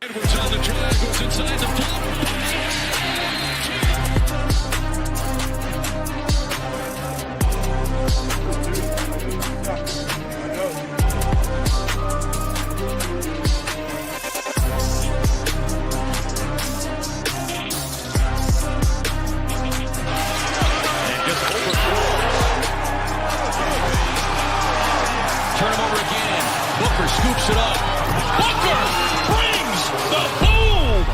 Edwards on the drive, goes inside the floor. Turn him over again. Booker scoops it up. Booker brings the boom.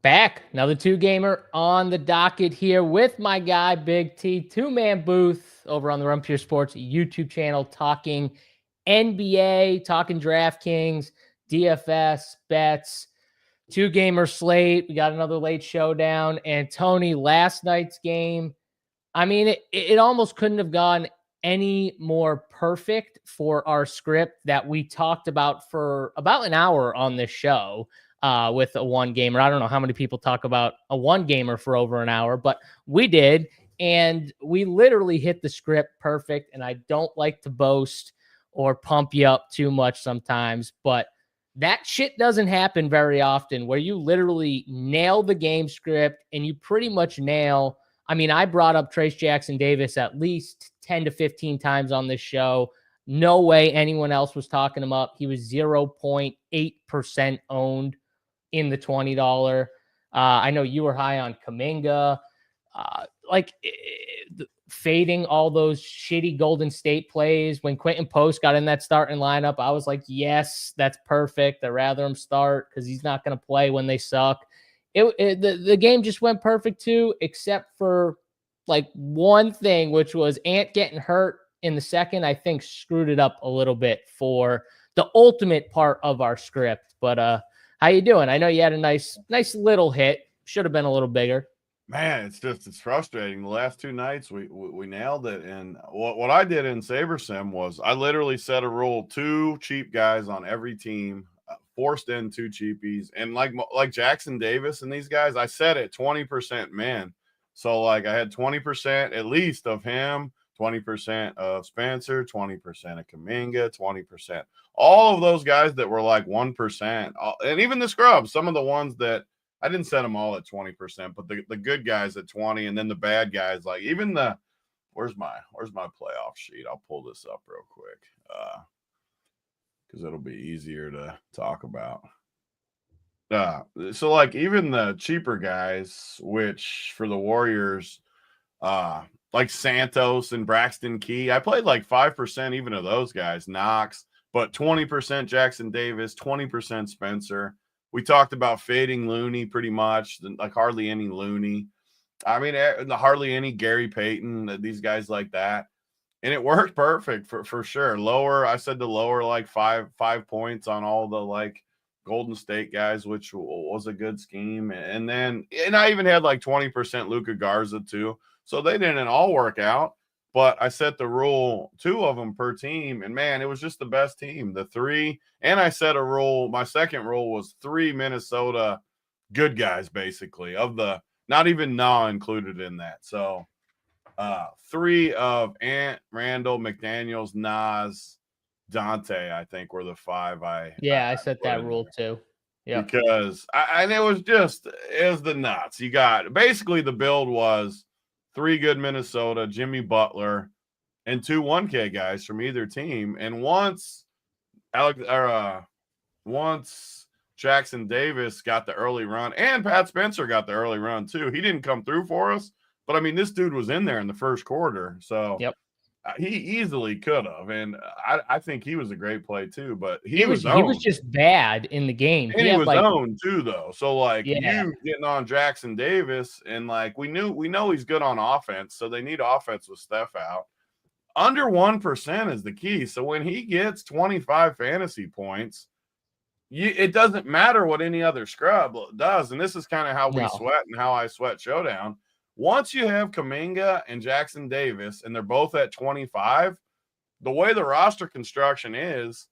Back. Another two-gamer on the docket here with my guy, Big T. Two-man booth over on the Run Pure Sports YouTube channel, talking NBA, talking DraftKings, DFS, bets, two-gamer slate. We got another late showdown. And Tony, last night's game, I mean, it almost couldn't have gone any more perfect for our script that we talked about for about an hour on this show with a one-gamer. I don't know how many people talk about a one-gamer for over an hour, but we did, and we literally hit the script perfect, and I don't like to boast or pump you up too much sometimes, but that shit doesn't happen very often where you literally nail the game script and you pretty much nail. I mean, I brought up Trace Jackson Davis at least 10 to 15 times on this show. No way anyone else was talking him up. He was 0.8% owned in the $20. I know you were high on Kuminga. Fading all those shitty Golden State plays. When Quentin Post got in that starting lineup, I was like, yes, that's perfect. I'd rather him start because he's not going to play when they suck. The game just went perfect too, except for like one thing, which was Ant getting hurt in the second. I think screwed it up a little bit for the ultimate part of our script. But how you doing? I know you had a nice little hit. Should have been a little bigger. Man, it's frustrating. The last two nights we nailed it. And what I did in SaberSim was I literally set a rule: 2 cheap guys on every team. Forced in 2 cheapies, and like Jackson Davis and these guys, I set it 20% men. So like I had 20% at least of him, 20% of Spencer, 20% of Kuminga, 20%. All of those guys that were like 1%, and even the scrubs, some of the ones that I didn't set them all at 20%, but the good guys at 20, and then the bad guys, like even the where's my playoff sheet? I'll pull this up real quick. Because it'll be easier to talk about. So like even the cheaper guys, which for the Warriors, like Santos and Braxton Key, I played like 5% even of those guys, Knox, but 20% Jackson Davis, 20% Spencer. We talked about fading Looney pretty much, like hardly any Looney. I mean, hardly any Gary Payton, these guys like that. And it worked perfect for sure. I said to lower like five points on all the like Golden State guys, which was a good scheme. And I even had like 20% Luka Garza too. So they didn't all work out. But I set the rule 2 of them per team. And man, it was just the best team. The 3. And I set a rule. My second rule was 3 Minnesota good guys, basically, of the not even Na included in that. So 3 of Ant, Randall, McDaniels, Nas, Dante, I think were the 5 I set that rule too. Yeah. Because it was the nuts. You got basically the build was 3 good Minnesota, Jimmy Butler, and 2 1K guys from either team. And once Jackson Davis got the early run, and Pat Spencer got the early run too. He didn't come through for us. But, I mean, this dude was in there in the first quarter, so he easily could have. And I think he was a great play, too. But he was just bad in the game. And he was owned, too, though. So, like, you getting on Jackson Davis, and, like, we know he's good on offense, so they need offense with Steph out. Under 1% is the key. So, when he gets 25 fantasy points, it doesn't matter what any other scrub does. And this is kind of how we sweat and how I sweat Showdown. Once you have Kuminga and Jackson Davis, and they're both at 25, the way the roster construction is,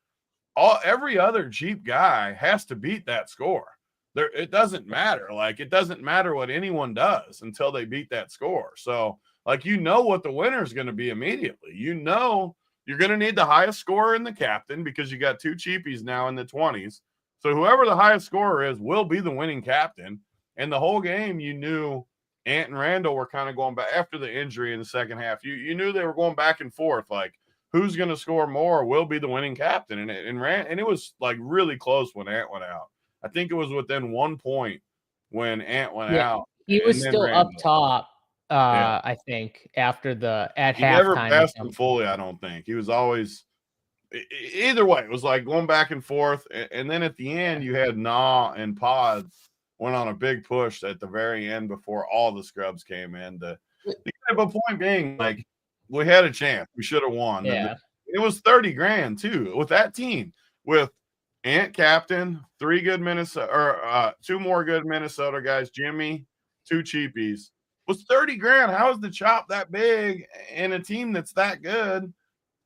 every other cheap guy has to beat that score. It doesn't matter. Like, it doesn't matter what anyone does until they beat that score. So, like, what the winner is going to be immediately. You're going to need the highest scorer in the captain because you got 2 cheapies now in the 20s. So whoever the highest scorer is will be the winning captain. And the whole game, you knew Ant and Randall were kind of going back after the injury in the second half. You knew they were going back and forth, like who's going to score more will be the winning captain. And it was like really close when Ant went out. I think it was within 1 point when Ant went out. He was still up top. Yeah. I think after at he never halftime. passed him fully. I don't think he was always. Either way, it was like going back and forth. And then at the end, you had Nah and Pods went on a big push at the very end before all the scrubs came in. The point being, like, we had a chance. We should have won. Yeah. It was $30,000 too with that team with Ant captain, 3 good Minnesota or 2 more good Minnesota guys, Jimmy, 2 cheapies. Was $30,000. How is the chop that big in a team that's that good?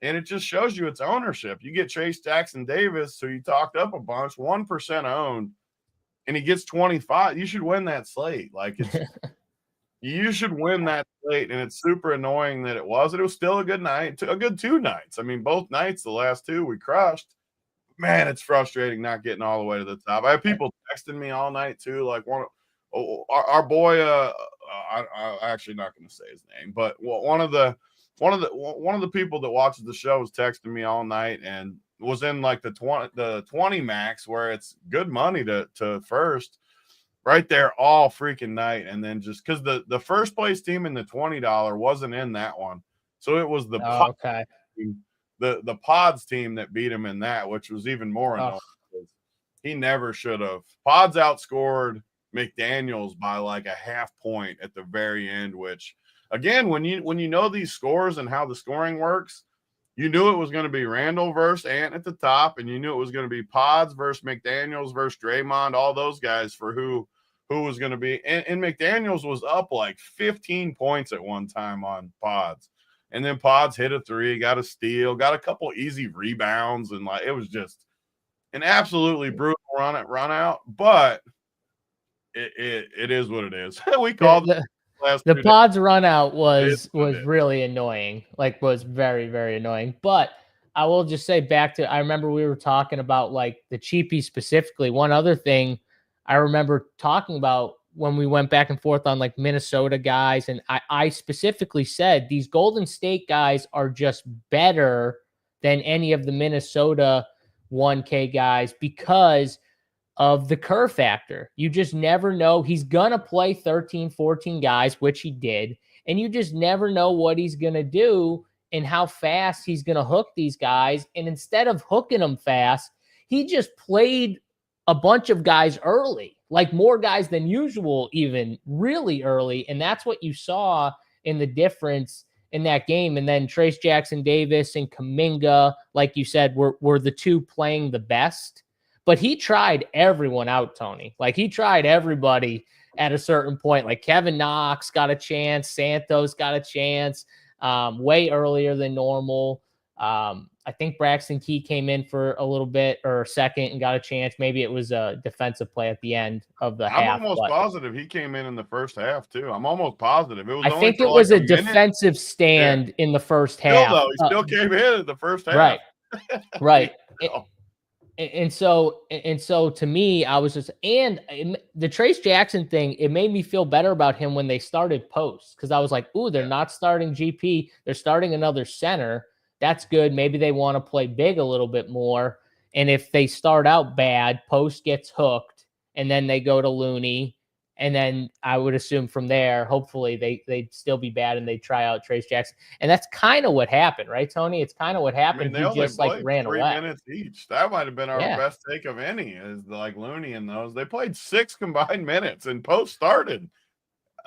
And it just shows you its ownership. You get Chase Jackson Davis, who you talked up a bunch, 1% owned, and he gets 25. You should win that slate. Like you should win that slate, and it's super annoying that it was. It was still a good night, a good 2 nights. I mean, both nights, the last 2 we crushed. Man, it's frustrating not getting all the way to the top. I have people texting me all night too, like our boy. I'm actually not going to say his name, but one of the people that watches the show was texting me all night and was in like the 20 max where it's good money to first right there all freaking night. And then just because the first place team in the $20 wasn't in that one. So it was the Pods team that beat him in that, which was even more annoying. He never should have. Pods outscored McDaniels by like a half point at the very end, which again, when you know these scores and how the scoring works, you knew it was going to be Randall versus Ant at the top, and you knew it was going to be Pods versus McDaniels versus Draymond, all those guys for who was going to be. And McDaniels was up like 15 points at one time on Pods. And then Pods hit a 3, got a steal, got a couple easy rebounds, and like it was just an absolutely brutal run out. But it is what it is. We called the Pods run out was really annoying. Like was very, very annoying. But I will just say back to I remember we were talking about like the cheapies specifically. One other thing I remember talking about when we went back and forth on like Minnesota guys. And I specifically said these Golden State guys are just better than any of the Minnesota 1K guys because of the curve factor. You just never know. He's going to play 13, 14 guys, which he did. And you just never know what he's going to do and how fast he's going to hook these guys. And instead of hooking them fast, he just played a bunch of guys early, like more guys than usual, even really early. And that's what you saw in the difference in that game. And then Trace Jackson Davis and Kuminga, like you said, were the 2 playing the best. But he tried everyone out, Tony. Like he tried everybody at a certain point. Like Kevin Knox got a chance. Santos got a chance way earlier than normal. I think Braxton Key came in for a little bit or a second and got a chance. Maybe it was a defensive play at the end of the half. I'm almost positive he came in the first half too. I'm almost positive. I think it was a defensive stand in the first half. Though, he still came in at the first half. Right. Right. And so to me, I was just, and the Trace Jackson thing, it made me feel better about him when they started posts. Cause I was like, ooh, they're not starting GP. They're starting another center. That's good. Maybe they want to play big a little bit more. And if they start out bad, Post gets hooked and then they go to Looney. And then I would assume from there, hopefully they'd still be bad and they try out Trace Jackson. And that's kind of what happened, right, Tony? It's kind of what happened. I mean, he just like ran 3 away. minutes each. That might have been our best take of any, is like Looney and those. They played 6 combined minutes and Post started.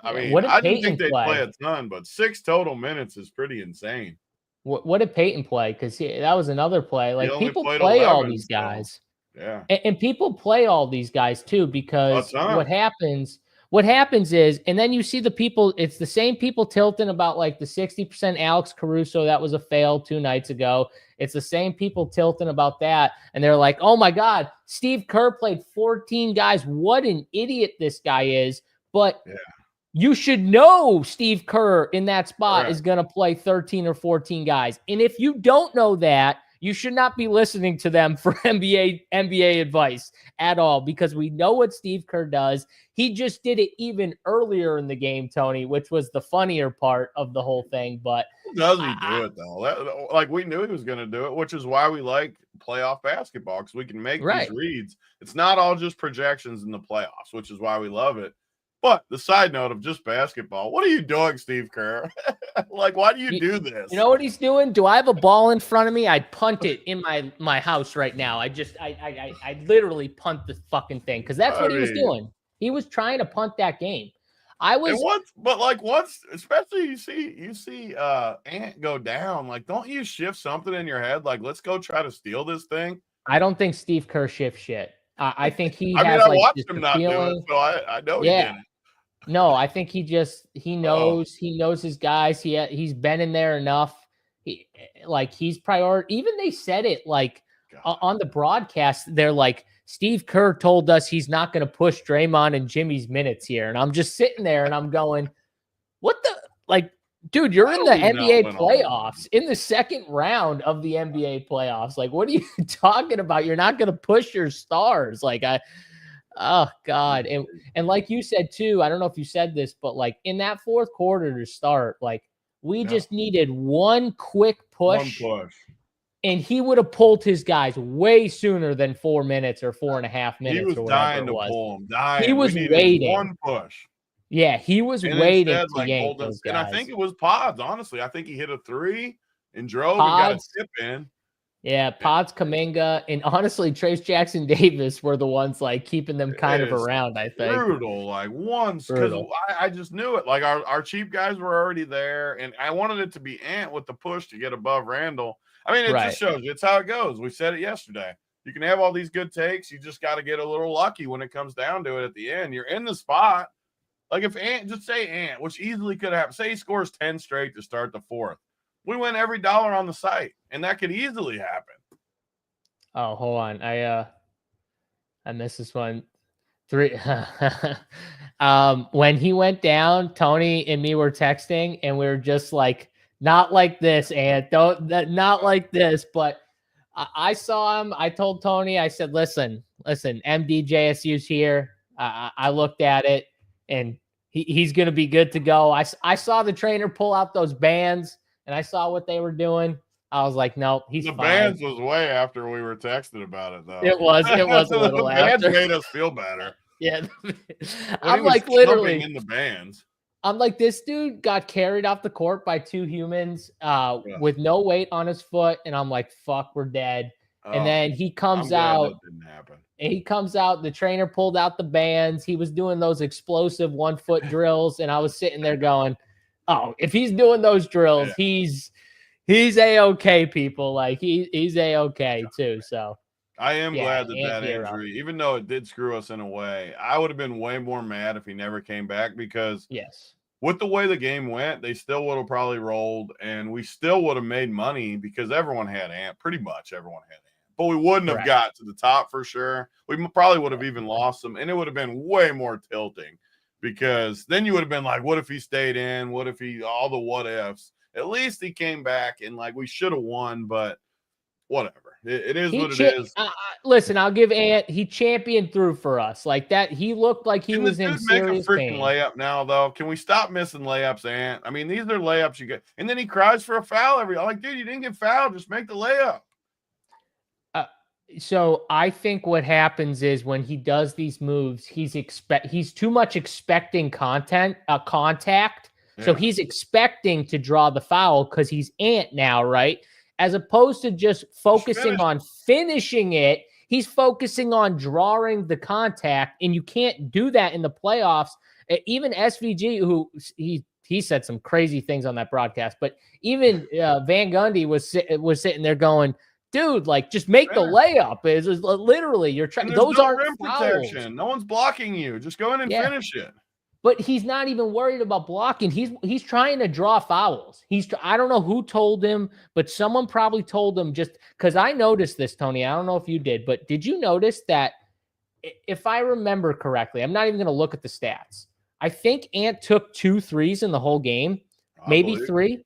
I mean, I didn't think they'd play a ton, but 6 total minutes is pretty insane. What did Peyton play? Because that was another play. Like people play 11, all these guys. So, yeah. And people play all these guys too, because what happens is, and then you see the people, it's the same people tilting about like the 60% Alex Caruso. That was a fail 2 nights ago. It's the same people tilting about that. And they're like, oh my God, Steve Kerr played 14 guys. What an idiot this guy is. But you should know Steve Kerr in that spot is going to play 13 or 14 guys. And if you don't know that, you should not be listening to them for NBA advice at all, because we know what Steve Kerr does. He just did it even earlier in the game, Tony, which was the funnier part of the whole thing. But does he do it though? Like, we knew he was going to do it, which is why we like playoff basketball, because we can make these reads. It's not all just projections in the playoffs, which is why we love it. But the side note of just basketball, what are you doing, Steve Kerr? Like, why do you do this? You know what he's doing? Do I have a ball in front of me? I'd punt it in my house right now. I literally punt the fucking thing, because that's what he was doing. He was trying to punt that game. Once, especially you see Ant go down, like, don't you shift something in your head? Like, let's go try to steal this thing. I don't think Steve Kerr shifts shit. I think he I has, mean, I like, watched him not do it, so I know he did it. No, I think he knows his guys. He's been in there enough. He's priority. Even they said it on the broadcast. They're like, Steve Kerr told us he's not going to push Draymond and Jimmy's minutes here. And I'm just sitting there and I'm going, what the, dude, you're in the NBA playoffs, in the second round of the NBA playoffs. Like, what are you talking about? You're not going to push your stars. Oh God. And like you said too, I don't know if you said this, but in that fourth quarter to start, we just needed one quick push. And he would have pulled his guys way sooner than 4 minutes or 4.5 minutes. He was dying to pull him. He was waiting. One push. Yeah, he was waiting to yank those guys. And I think it was Pods, honestly. I think he hit a three and drove and got a tip in. Yeah, Pods, Kuminga, and honestly, Trace Jackson Davis were the ones keeping them kind of around, I think. Brutal, because I just knew it. Like, our cheap guys were already there, and I wanted it to be Ant with the push to get above Randall. I mean, it just shows you. It's how it goes. We said it yesterday. You can have all these good takes. You just got to get a little lucky when it comes down to it at the end. You're in the spot. Like, if Ant, just say Ant, which easily could happen. Say he scores 10 straight to start the fourth. We win every dollar on the site, and that could easily happen. Oh, hold on. I missed this one. When he went down, Tony and me were texting, and we were just like, not like this, Ant. Not like this. But I saw him. I told Tony, I said, listen, MDJSU's here. I looked at it, and he's going to be good to go. I saw the trainer pull out those bands, and I saw what they were doing. I was like, nope, he's fine. The bands was way after we were texting about it, though. It was a little the after. Bands made us feel better. Yeah. I'm literally in the bands. I'm like, this dude got carried off the court by two humans with no weight on his foot. And I'm like, fuck, we're dead. And then he comes out. That didn't happen. And he comes out. The trainer pulled out the bands. He was doing those explosive 1 foot drills. And I was sitting there going, oh, if he's doing those drills, he's A-okay, people. He's A-okay too. So I am glad that injury, even though it did screw us in a way, I would have been way more mad if he never came back, because with the way the game went, they still would have probably rolled, and we still would have made money because everyone had Ant. Pretty much everyone had Ant. But we wouldn't have got to the top for sure. We probably would have even lost them, and it would have been way more tilting, because then you would have been like, what if he stayed in? What if all the what ifs? At least he came back, and we should have won, but whatever. It is what it is. Listen, I'll give Ant. He championed through for us like that. He looked like he was in serious pain. Make a freaking layup now, though. Can we stop missing layups, Ant? I mean, these are layups you get, and then he cries for a foul every. I'm like, dude, you didn't get fouled. Just make the layup. So I think what happens is when he does these moves, he's too much expecting contact. So he's expecting to draw the foul because he's Ant now, right? As opposed to just focusing on finishing it, he's focusing on drawing the contact, and you can't do that in the playoffs. Even SVG, who he said some crazy things on that broadcast, but even Van Gundy was sitting there going, dude, just make the layup. It's literally you're trying. Those aren't rim protection. No one's blocking you. Just go in and finish it. But he's not even worried about blocking. He's trying to draw fouls. I don't know who told him, but someone probably told him, just because I noticed this, Tony. I don't know if you did, but did you notice that, if I remember correctly, I'm not even going to look at the stats, I think Ant took 2 threes in the whole game, maybe three,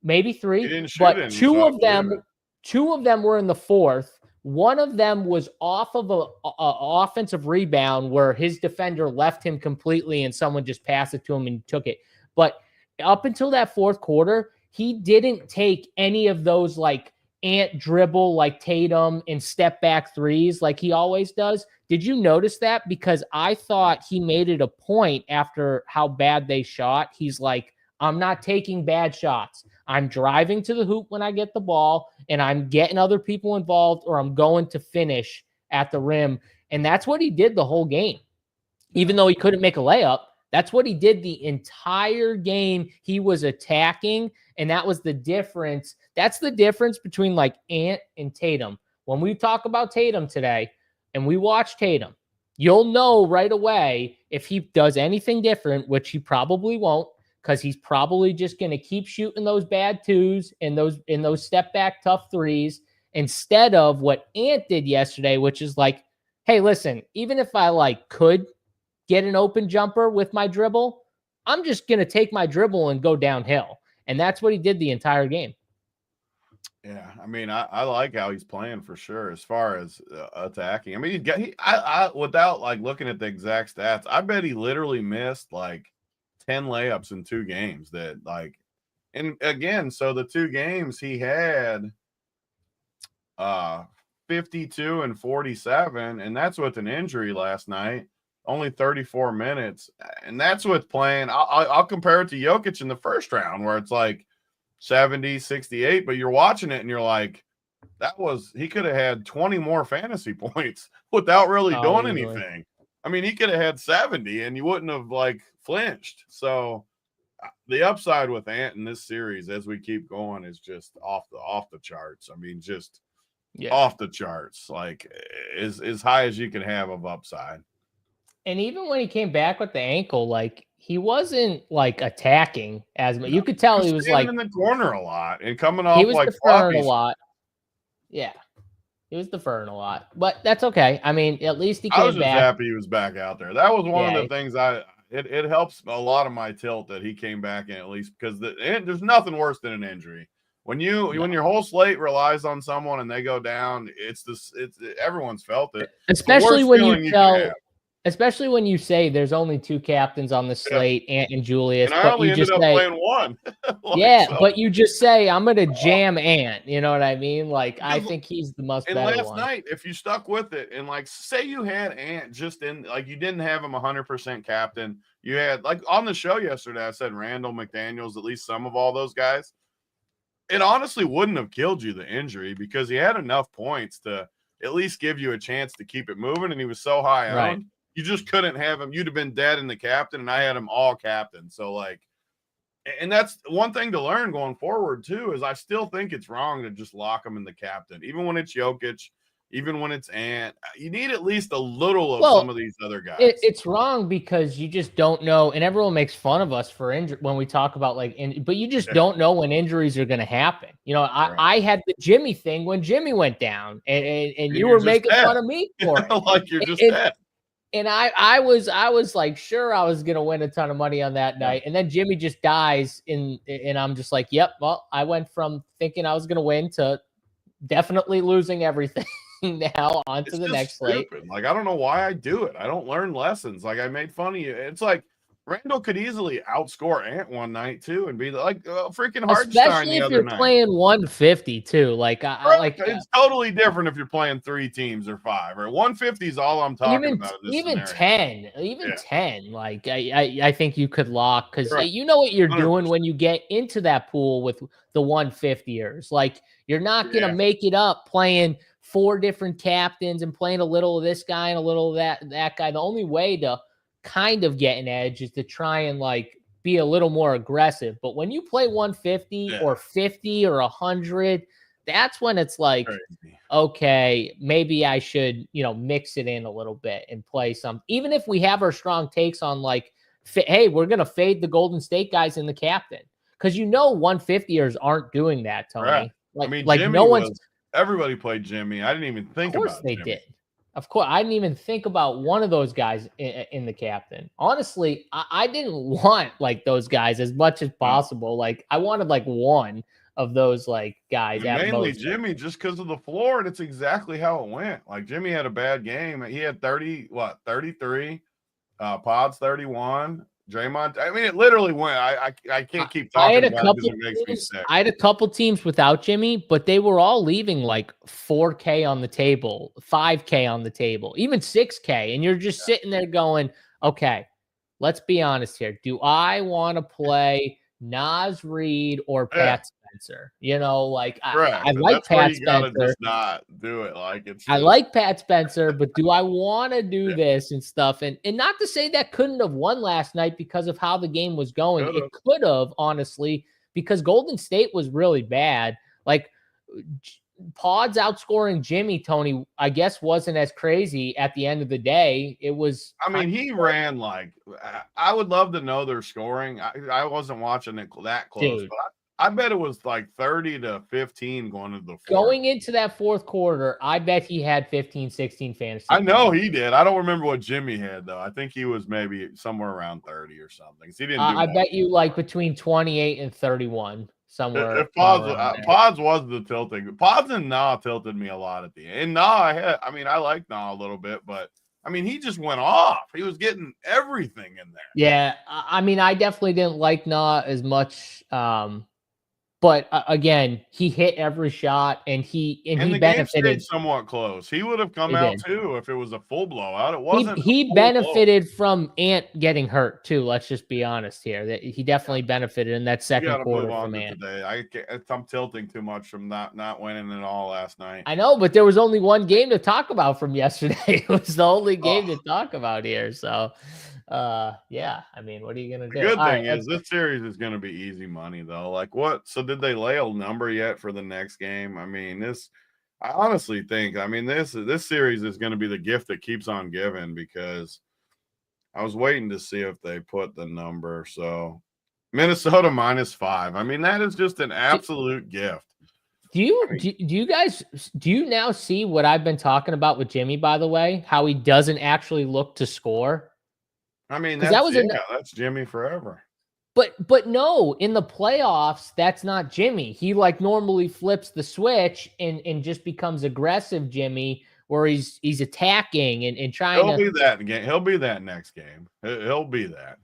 He didn't shoot but any, so I believe it. two of them were in the fourth. One of them was off of a offensive rebound where his defender left him completely and someone just passed it to him and he took it. But up until that fourth quarter, he didn't take any of those like Ant dribble like Tatum and step back threes like he always does. Did you notice that? Because I thought he made it a point after how bad they shot. He's like, I'm not taking bad shots. I'm driving to the hoop when I get the ball, and I'm getting other people involved, or I'm going to finish at the rim. And that's what he did the whole game. Even though he couldn't make a layup, that's what he did the entire game. He was attacking, and that was the difference. That's the difference between like Ant and Tatum. When we talk about Tatum today and we watch Tatum, you'll know right away if he does anything different, which he probably won't, because he's probably just going to keep shooting those bad twos and those step back tough threes instead of what Ant did yesterday, which is like, hey, listen, even if I like could get an open jumper with my dribble, I'm just going to take my dribble and go downhill. And that's what he did the entire game. Yeah, I mean, I like how he's playing for sure as far as attacking. I mean, without like looking at the exact stats, I bet he literally missed like 10 layups in 2 games that like, and again, so the 2 games he had 52 and 47, and that's with an injury last night, only 34 minutes. And that's with playing. I'll compare it to Jokic in the first round where it's like 70, 68, but you're watching it and you're like, he could have had 20 more fantasy points without really doing anything. I mean, he could have had 70 and you wouldn't have like flinched. So the upside with Ant in this series as we keep going is just off the charts. I mean, just off the charts, like as high as you can have of upside. And even when he came back with the ankle, like he wasn't like attacking as much. You could tell he was like in the corner a lot and coming off. He was like deferring a lot. Yeah. He was deferring a lot, but that's okay. I mean, at least he came back. I was just happy he was back out there. That was one of the things it helps a lot of my tilt that he came back in, at least because there's nothing worse than an injury. When your whole slate relies on someone and they go down, it's everyone's felt it. Especially when you say there's only 2 captains on the slate, Ant and Julius. And I only ended up playing one. But you just say, I'm going to jam Ant. You know what I mean? Like, I think he's the most better one. And last night, if you stuck with it, and like, say you had Ant just in, like, you didn't have him 100% captain. You had, like, on the show yesterday, I said Randall, McDaniels, at least some of all those guys. It honestly wouldn't have killed you, the injury, because he had enough points to at least give you a chance to keep it moving, and he was so high owned. You just couldn't have him. You'd have been dead in the captain, and I had him all captain. So, like, and that's one thing to learn going forward, too, is I still think it's wrong to just lock him in the captain. Even when it's Jokic, even when it's Ant, you need at least a little of some of these other guys. It's wrong because you just don't know, and everyone makes fun of us for injury when we talk about but you just don't know when injuries are going to happen. You know, I had the Jimmy thing when Jimmy went down, and you were making fun of me for it. Like you're just dead. And I was like, sure, I was gonna win a ton of money on that night, and then Jimmy just dies, and I'm just like, yep. Well, I went from thinking I was gonna win to definitely losing everything now onto the next slate. Like, I don't know why I do it. I don't learn lessons. Like, I made fun of you. It's like Randall could easily outscore Ant one night too, and be like freaking Hardenstein especially if you're playing 150 too. Like it's totally different if you're playing 3 teams or 5 or 150 is all I'm talking about. Even 10. Like I think you could lock because you know what you're 100%. Doing when you get into that pool with the 150ers. Like you're not gonna make it up playing 4 different captains and playing a little of this guy and a little of that guy. The only way to kind of get an edge is to try and like be a little more aggressive. But when you play 150 or 50 or 100, that's when it's like, okay, maybe I should, mix it in a little bit and play some, even if we have our strong takes on like, hey, we're going to fade the Golden State guys in the captain. Cause 150ers aren't doing that, Tony. Right. Like, I mean, like Jimmy no one's, everybody played Jimmy. I didn't even think about it. Of course they did. Of course, I didn't even think about one of those guys in the captain. Honestly, I didn't want like those guys as much as possible. Like I wanted like one of those like guys at Mainly most. Jimmy, just because of the floor, and it's exactly how it went. Like Jimmy had a bad game. He had 33. Pods 31. Draymond. I mean, it literally went. I can't keep talking about it because it makes me sick. I had a couple teams without Jimmy, but they were all leaving like 4K on the table, 5K on the table, even 6K. And you're just sitting there going, okay, let's be honest here. Do I want to play Nas Reed or Pat Spencer? You know, like I like Pat Spencer. Just not do it like it's. I like Pat Spencer, but do I want to do this and stuff? And not to say that couldn't have won last night because of how the game was going. It could have, honestly, because Golden State was really bad. Like Pods outscoring Jimmy, Tony, I guess wasn't as crazy at the end of the day. It was. I mean, he ran like. I would love to know their scoring. I wasn't watching it that close, but I bet it was like 30 to 15 going into the fourth. Going into that fourth quarter, I bet he had 15, 16 fantasy. I know he did. I don't remember what Jimmy had, though. I think he was maybe somewhere around 30 or something. So he didn't do I bet you like between 28 and 31, somewhere. If Pods was the tilting. Pods and Nah tilted me a lot at the end. And Nah, I like Nah a little bit, but I mean, he just went off. He was getting everything in there. Yeah, I mean, I definitely didn't like Nah as much. But again, he hit every shot, and he the benefited. Game stayed somewhat close. He would have come out too if it was a full blowout. It wasn't. He benefited from Ant getting hurt too. Let's just be honest here. That he definitely benefited in that second quarter from Ant. Today, I'm tilting too much from not winning it all last night. I know, but there was only one game to talk about from yesterday. It was the only game to talk about here. So. Yeah, I mean, what are you gonna do? The good thing is this series is gonna be easy money though. Like what? So did they lay a number yet for the next game? I mean, I honestly think, this series is gonna be the gift that keeps on giving, because I was waiting to see if they put the number. So Minnesota -5. I mean, that is just an absolute gift. Do you now see what I've been talking about with Jimmy, by the way? How he doesn't actually look to score? I mean, that's Jimmy forever. But no, in the playoffs, that's not Jimmy. He like normally flips the switch and just becomes aggressive Jimmy, where he's attacking and trying He'll be that game. He'll be that next game. He'll be that.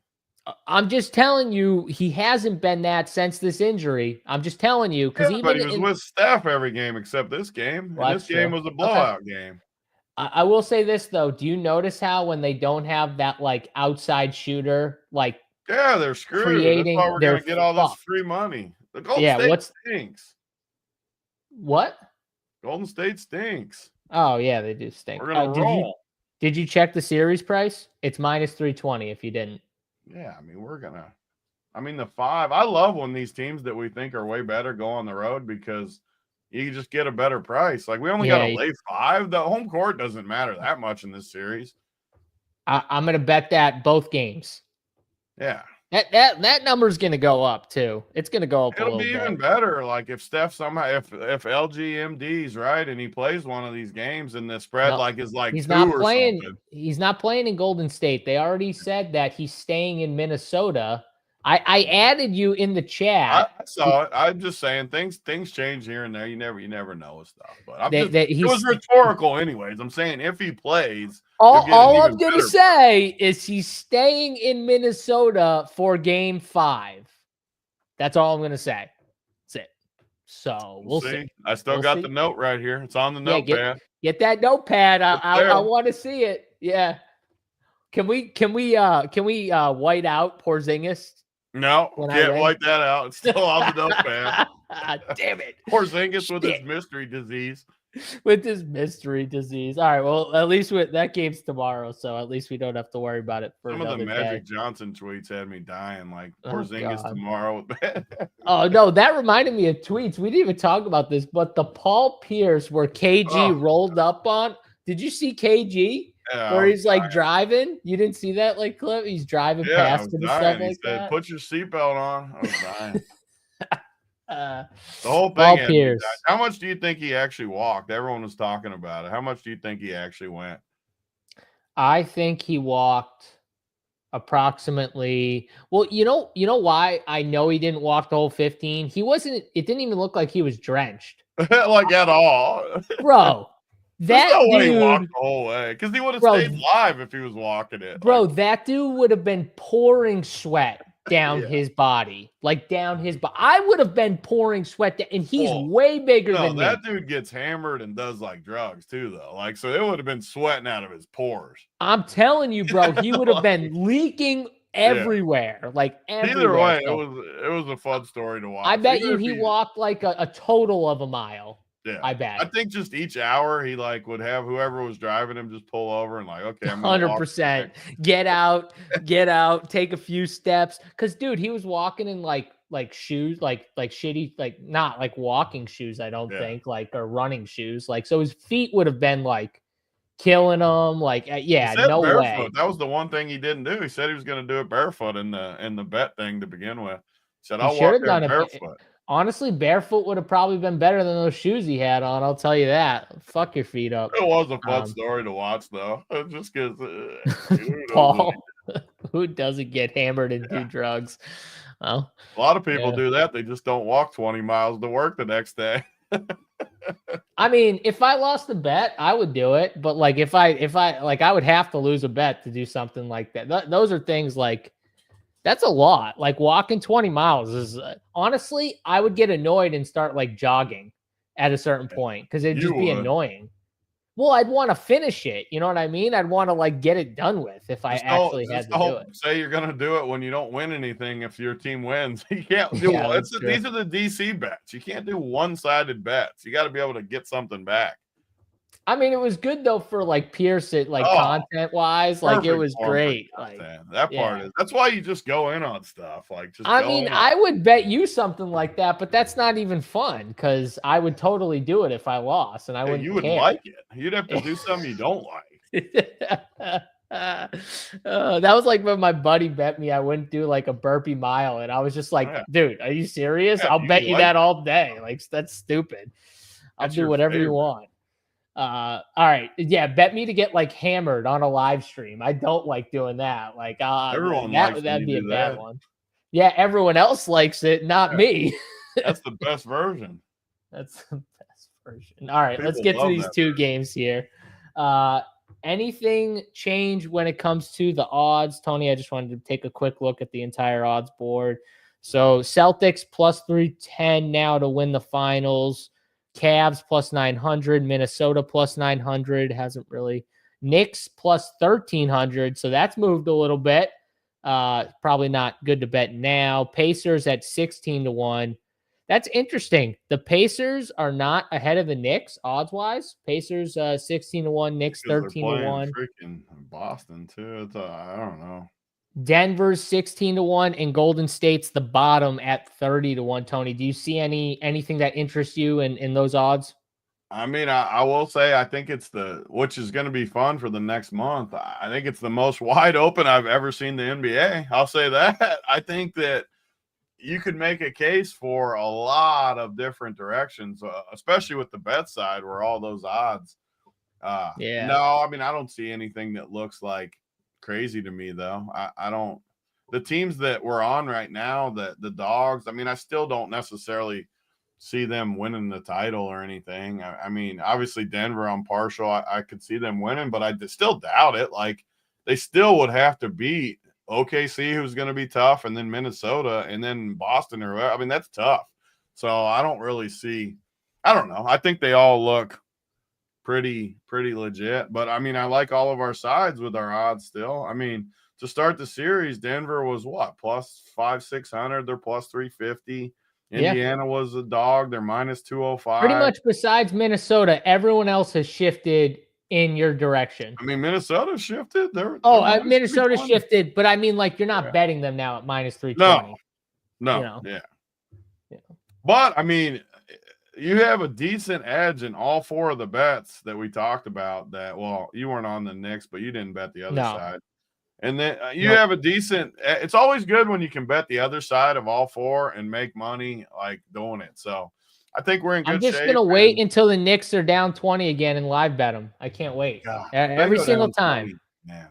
I'm just telling you, he hasn't been that since this injury. I'm just telling you, because but he was with Steph every game except this game. Well, and this game was a blowout game. I will say this though. Do you notice how when they don't have that like outside shooter, like they're screwed. That's why we're gonna get all this free money. The Golden State stinks. What? Golden State stinks. Oh yeah, they do stink. We're gonna roll. Did you check the series price? It's -320 if you didn't. Yeah, I mean, the 5. I love when these teams that we think are way better go on the road, because you can just get a better price. Like we only got to lay 5. The home court doesn't matter that much in this series. I'm going to bet that both games. Yeah. That number's going to go up too. It's going to go up. It'll be even better. Like if Steph somehow, if LGMD's right and he plays one of these games and the spread is like he's 2 not or playing. something. He's not playing in Golden State. They already said that he's staying in Minnesota. I added you in the chat. I saw it. I'm just saying things change here and there. You never know with stuff. But it was rhetorical, anyways. I'm saying if he plays, all I'm gonna say is he's staying in Minnesota for Game 5. That's all I'm gonna say. That's it. So we'll see. I still got the note right here. It's on the notepad. Get that notepad. I want to see it. Yeah. Can we white out Porzingis? No, can't wipe that out. It's still on the notepad. Damn it. Porzingis with his mystery disease. With his mystery disease. All right. Well, at least that game's tomorrow, so at least we don't have to worry about it for some of the Magic day. Johnson tweets had me dying. Like Porzingis tomorrow. Oh no, that reminded me of tweets. We didn't even talk about this, but the Paul Pierce where KG rolled up on. Did you see KG? Yeah, where he's like driving. You didn't see that like clip? He's driving past him and stuff like that. Put your seatbelt on. I was dying. The whole Paul thing. Pierce. How much do you think he actually walked? Everyone was talking about it. How much do you think he actually went? I think he walked approximately. Well, you know why I know he didn't walk the whole 15. He wasn't. It didn't even look like he was drenched, Like at all. bro. There's That no way he walked dude, the whole way because he would have bro. stayed live if he was walking it. Bro, Like, that dude would have been pouring sweat down yeah. his body, like down his body. I would have been pouring sweat, and he's Well, way bigger no, than me. that dude gets hammered and does like drugs too, though. Like, so it would have been sweating out of his pores. I'm telling you, bro, he would have been leaking everywhere, like Either everywhere. way, So it was a fun story to watch. I bet Even you if he walked like a total of a mile. Yeah, I bet. I think just each hour he like would have whoever was driving him just pull over and like, okay, I'm gonna 100%. Get out, take a few steps. Cause dude, he was walking in like shoes, like shitty, like not like walking shoes, I don't think, like or running shoes. Like so his feet would have been like killing him. Like yeah, He said no barefoot. way. That was the one thing he didn't do. He said he was gonna do it barefoot in the bet thing to begin with. He said, He I'll should walk have there done it. barefoot. Honestly, barefoot would have probably been better than those shoes he had on. I'll tell you that. Fuck your feet up. It was a fun story to watch, though, just because Paul, who doesn't get hammered and do drugs? Well, a lot of people do that. They just don't walk 20 miles to work the next day. I mean, if I lost the bet, I would do it. But like, if I like, I would have to lose a bet to do something like that. Those are things like that's a lot. Like walking 20 miles is honestly, I would get annoyed and start like jogging at a certain point because it'd just be annoying. Well, I'd want to finish it. You know what I mean? I'd want to like get it done with if I actually had to do it. Say you're going to do it when you don't win anything. If your team wins, you can't do it. These are the DC bets. You can't do one-sided bets. You got to be able to get something back. I mean, it was good though for like Pierce, like content wise, like it was great. Like that part is that's why you just go in on stuff. Like just I mean, I would bet you something like that, but that's not even fun because I would totally do it if I lost, and I wouldn't. You would care. like it. You'd have to do something you don't like. That was like when my buddy bet me I wouldn't do like a burpee mile, and I was just like, dude, are you serious? I'll bet you that all day. Like that's stupid. I'll do whatever you want. All right. Yeah. Bet me to get like hammered on a live stream. I don't like doing that. Like, everyone that'd be a bad one. Yeah. Everyone else likes it, not me. That's the best version. That's the best version. All right. Let's get to these two games here. Anything change when it comes to the odds? Tony, I just wanted to take a quick look at the entire odds board. So Celtics plus 310 now to win the finals. Cavs plus 900, Minnesota plus 900, hasn't really. Knicks plus 1,300, so that's moved a little bit. Probably not good to bet now. Pacers at 16-1. That's interesting. The Pacers are not ahead of the Knicks odds-wise. Pacers 16-1, Knicks 13-1. Freaking Boston too. It's I don't know. Denver's 16-1 and Golden State's the bottom at 30-1. Tony, do you see anything that interests you in those odds? I mean, I will say I think it's which is going to be fun for the next month. I think it's the most wide open I've ever seen the NBA. I'll say that. I think that you could make a case for a lot of different directions, especially with the bet side where all those odds. No, I mean, I don't see anything that looks like crazy to me though. I don't. The teams that we're on right now, the dogs, I mean, I still don't necessarily see them winning the title or anything. I mean, obviously Denver, I'm partial. I could see them winning, but I still doubt it. Like they still would have to beat OKC, who's going to be tough, and then Minnesota, and then Boston or whatever. I mean, that's tough. So I don't really see. I don't know. I think they all look pretty legit. But I mean, I like all of our sides with our odds still. I mean, to start the series, Denver was what, plus 500-600. They're plus 350. Indiana was a dog. They're minus 205. Pretty much besides Minnesota, everyone else has shifted in your direction. I mean, Minnesota shifted. Minnesota shifted, but I mean, like, you're not betting them now at minus 320. No. You know? Yeah. But I mean, you have a decent edge in all four of the bets that we talked about. You weren't on the Knicks, but you didn't bet the other side. And then you have a decent – it's always good when you can bet the other side of all four and make money like doing it. So I think we're in good shape. I'm just going to wait until the Knicks are down 20 again and live bet them. I can't wait. God, every single time. 20, man.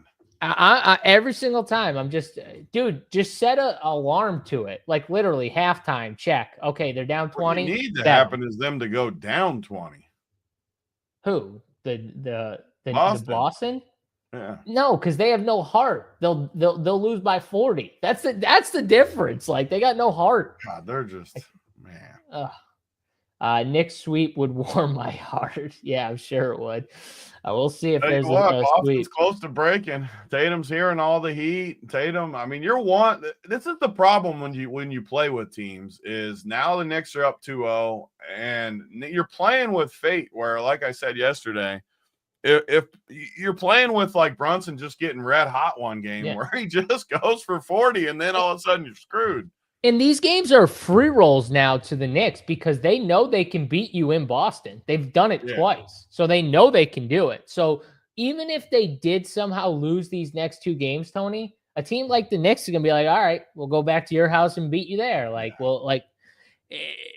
Every single time. I'm just – dude, just set an alarm to it. Like literally halftime, check. Okay, they're down 20. What you need to happen is them to go down 20. Who? The Boston? Yeah. No, because they have no heart. They'll lose by 40. That's the difference. Like they got no heart. God, they're just man. Knicks sweep would warm my heart. Yeah, I'm sure it would. We'll see if there's a Boston's sweep. close to breaking. Tatum's hearing all the heat. Tatum, I mean, this is the problem when you play with teams is now the Knicks are up 2-0 and you're playing with fate where, like I said yesterday, if you're playing with like Brunson just getting red hot one game where he just goes for 40 and then all of a sudden you're screwed. And these games are free rolls now to the Knicks because they know they can beat you in Boston. They've done it twice. So they know they can do it. So even if they did somehow lose these next two games, Tony, a team like the Knicks is going to be like, all right, we'll go back to your house and beat you there.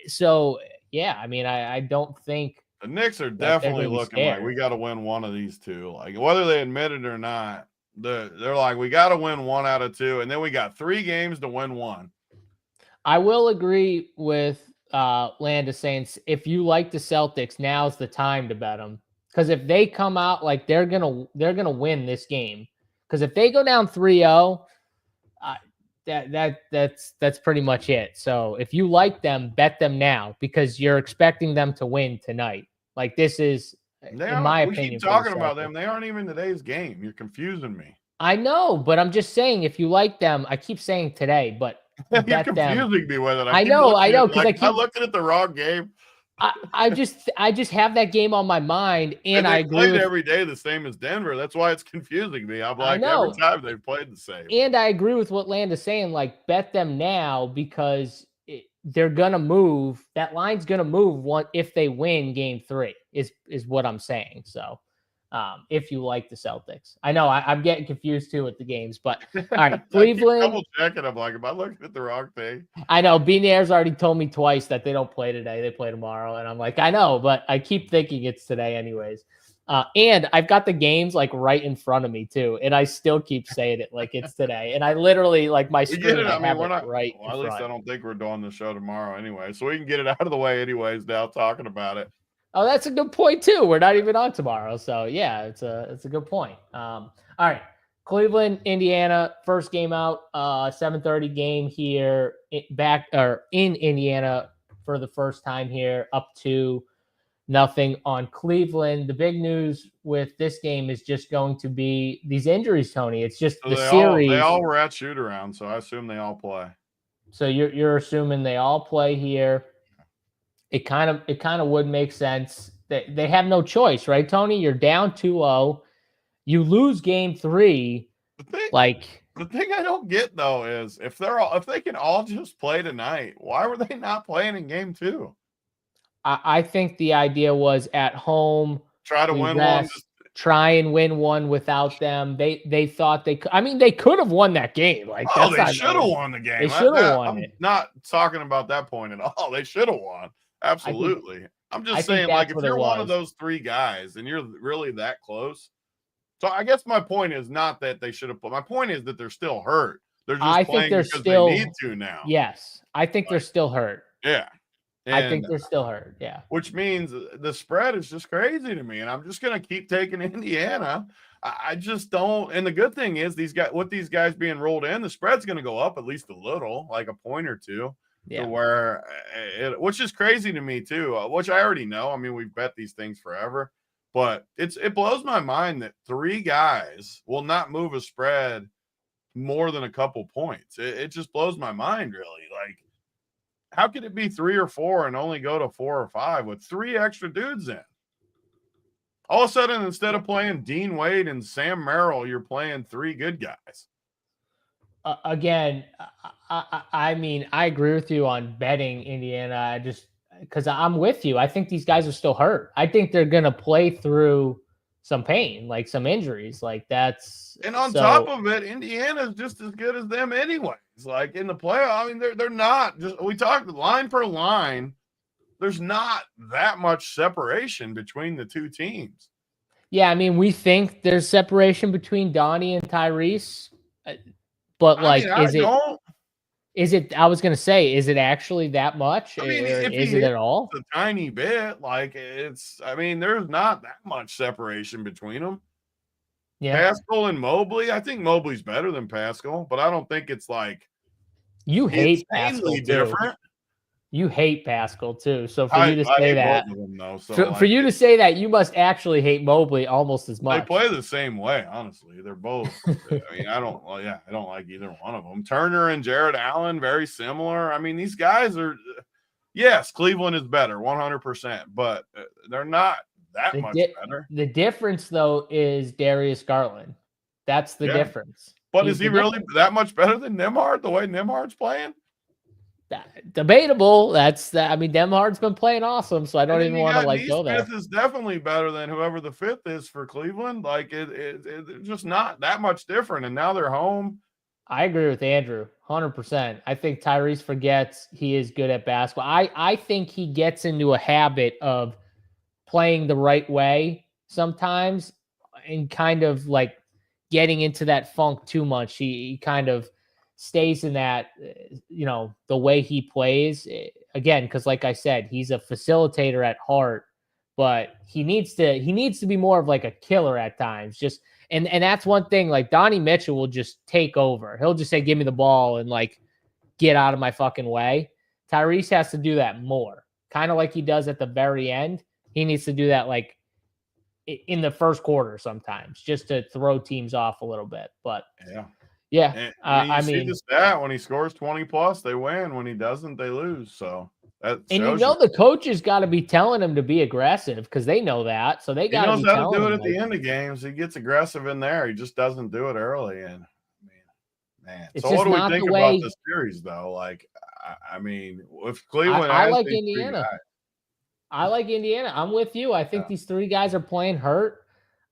So yeah, I mean, I don't think the Knicks are definitely looking like we got to win one of these two. Like whether they admit it or not, they're like, we got to win 1 out of 2. And then we got 3 games to win 1. I will agree with Landis saying if you like the Celtics, now's the time to bet them. Because if they come out like they're gonna win this game. Because if they go down 3-0, that's pretty much it. So if you like them, bet them now because you're expecting them to win tonight. Like this is, in my opinion, we keep talking about them. They aren't even today's game. You're confusing me. I know, but I'm just saying if you like them, I keep saying today, but you're confusing me with it. I know, because like, I'm looking at the wrong game. I just have that game on my mind, and I agree played every day the same as Denver. That's why it's confusing me. I'm like every time they've played the same. And I agree with what Land is saying. Like bet them now because they're gonna move. That line's gonna move if they win Game 3. Is what I'm saying. So. If you like the Celtics. I know I'm getting confused too with the games, but all right, Cleveland. Double checking. I'm like, am I looking at the wrong thing? I know Beanair's already told me twice that they don't play today. They play tomorrow. And I'm like, I know, but I keep thinking it's today anyways. And I've got the games like right in front of me too. And I still keep saying it like it's today. And I literally like my screen. We're not right. Well, at least I don't think we're doing the show tomorrow anyway. So we can get it out of the way anyways now talking about it. Oh, that's a good point too. We're not even on tomorrow, so yeah, it's a good point. All right, Cleveland, Indiana, first game out, 7:30 game here, in Indiana for the first time here, up 2-0 on Cleveland. The big news with this game is just going to be these injuries, Tony. It's just the series. They all were at shoot around, so I assume they all play. So you're assuming they all play here. It kind of would make sense. They have no choice, right, Tony? You're down 2-0. You lose Game 3. The thing I don't get though is if they can all just play tonight, why were they not playing in Game 2? I think the idea was at home. Try to win one. Try and win one without them. They thought they could. I mean, they could have won that game. Like, they should have won the game. They should have won it. I'm not talking about that point at all. They should have won. Absolutely. I'm just saying, like, if you're one of those 3 guys and you're really that close. So I guess my point is not that they should have put. My point is that they're still hurt. They're just playing because they need to now. Yes. I think they're still hurt. Yeah. I think they're still hurt. Yeah. Which means the spread is just crazy to me. And I'm just going to keep taking Indiana. I just don't. And the good thing is these guys being rolled in, the spread's going to go up at least a little, like a point or two. Yeah. Which is crazy to me too, which I already know. I mean, we've bet these things forever, but it blows my mind that 3 guys will not move a spread more than a couple points. It just blows my mind, really. Like, how could it be 3 or 4 and only go to 4 or 5 with 3 extra dudes in? All of a sudden, instead of playing Dean Wade and Sam Merrill, you're playing 3 good guys. Again, I mean, I agree with you on betting Indiana. Because I'm with you. I think these guys are still hurt. I think they're going to play through some pain, like some injuries. Like that's and on top of it, Indiana's just as good as them anyways. Like in the playoff, I mean, they're not just. We talked line per line. There's not that much separation between the two teams. Yeah, I mean, we think there's separation between Donnie and Tyrese, but like, is it? I was gonna say, is it actually that much? I mean, or if is it at all? A tiny bit, like I mean, there's not that much separation between them. Yeah, Pascal and Mobley. I think Mobley's better than Pascal, but I don't think it's like you hate Pascal too. Different. You hate Pascal too. So for you to say that, for you to say that, you must actually hate Mobley almost as much. They play the same way, honestly. They're both. I mean, I don't like either one of them. Turner and Jared Allen, very similar. I mean, these guys are. Yes, Cleveland is better, 100%, but they're not that much better. The difference, though, is Darius Garland. That's the difference. But is he really that much better than Nembhard? The way Nembhard's playing? Debatable. I mean, Nembhard's been playing awesome, so I don't even want to go there. Fifth is definitely better than whoever the fifth is for Cleveland. Like it's just not that much different. And now they're home. I agree with Andrew, 100%. I think Tyrese forgets he is good at basketball. I think he gets into a habit of playing the right way sometimes, and kind of like getting into that funk too much. He kind of stays in that, the way he plays again, because like I said, he's a facilitator at heart, but he needs to be more of like a killer at times. Just and that's one thing. Like Donnie Mitchell will just take over. He'll just say, "Give me the ball," and like get out of my fucking way. Tyrese has to do that more, kind of like he does at the very end. He needs to do that like in the first quarter sometimes, just to throw teams off a little bit. But yeah. I mean, see the stat when he scores 20 plus, they win. When he doesn't, they lose. So the coaches got to be telling him to be aggressive because they know that. So they got to be telling him. He knows how to do it at the end of games. He gets aggressive in there. He just doesn't do it early. And man. So what do we think about this series, though? Like, I mean, if Cleveland, I like Indiana. I like Indiana. I'm with you. I think these three guys are playing hurt.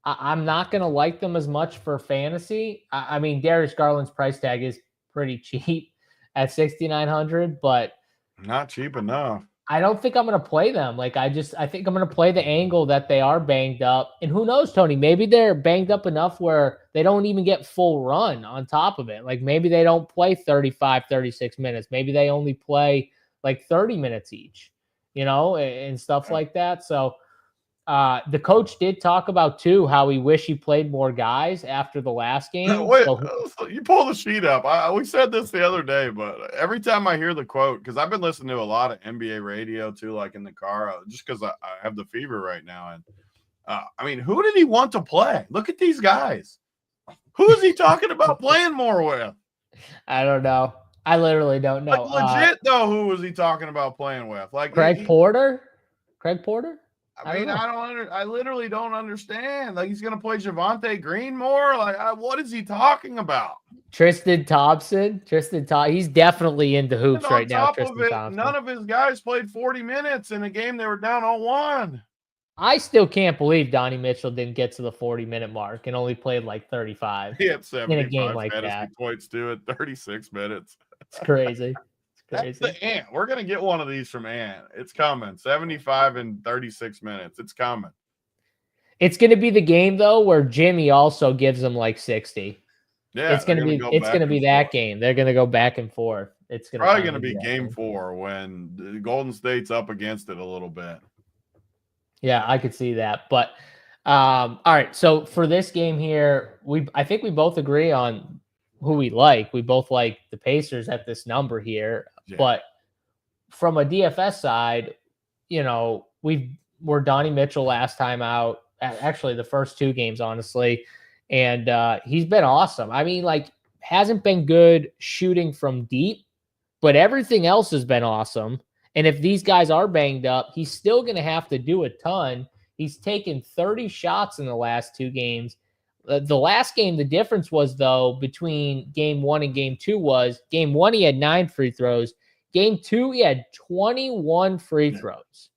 I'm not going to like them as much for fantasy. I mean, Darius Garland's price tag is pretty cheap at $6,900, but not cheap enough. I don't think I'm going to play them. Like, I think I'm going to play the angle that they are banged up. And who knows, Tony, maybe they're banged up enough where they don't even get full run on top of it. Like maybe they don't play 35, 36 minutes. Maybe they only play like 30 minutes each, and stuff like that. So, the coach did talk about too how he wished he played more guys after the last game. Wait, you pull the sheet up. We said this the other day, but every time I hear the quote, because I've been listening to a lot of NBA radio too, like in the car, just because I have the fever right now. And I mean, who did he want to play? Look at these guys. Who is he talking about playing more with? I don't know. I literally don't know. Like legit though, who was he talking about playing with? Like Craig Porter? I mean, I literally don't understand. Like, he's going to play Javonte Green more? Like, what is he talking about? Tristan Thompson. He's definitely into hoops right now, Tristan Thompson. None of his guys played 40 minutes in a game they were down 0-1. I still can't believe Donnie Mitchell didn't get to the 40-minute mark and only played like 35. He had 75 in a game like that. Points too at 36 minutes. It's crazy. That's the Ant. We're going to get one of these from Ant. It's coming. 75 in 36 minutes. It's coming. It's going to be the game, though, where Jimmy also gives them like 60. Yeah, it's going to be that game. They're going to go back and forth. It's probably going to be game 4 when the Golden State's up against it a little bit. Yeah, I could see that. But all right, so for this game here, I think we both agree on who we like. We both like the Pacers at this number here. Yeah. But from a DFS side, we're Donnie Mitchell last time out. Actually, the first 2 games, honestly. And he's been awesome. I mean, like, hasn't been good shooting from deep, but everything else has been awesome. And if these guys are banged up, he's still going to have to do a ton. He's taken 30 shots in the last 2 games. The last game, the difference was, though, between game 1 and game 2 was game 1, he had 9 free throws. Game 2, he had 21 free throws.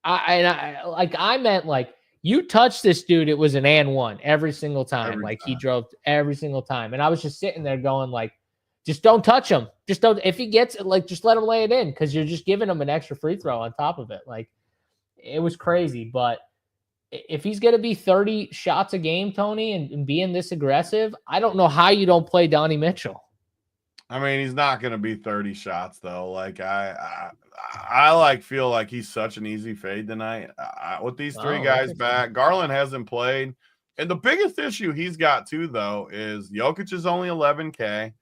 I meant like You touch this dude, it was an and one every single time. Every Like he time. drove every single time. And I was just sitting there going like, just don't touch him. Just don't. If he gets it, like just let him lay it in because you're just giving him an extra free throw on top of it. Like it was crazy. But if he's going to be 30 shots a game, Tony, and being this aggressive, I don't know how you don't play Donnie Mitchell. I mean, he's not going to be 30 shots though. Like I like feel like he's such an easy fade tonight. With these three guys back, Garland hasn't played. And the biggest issue he's got too, though, is Jokic is only 11K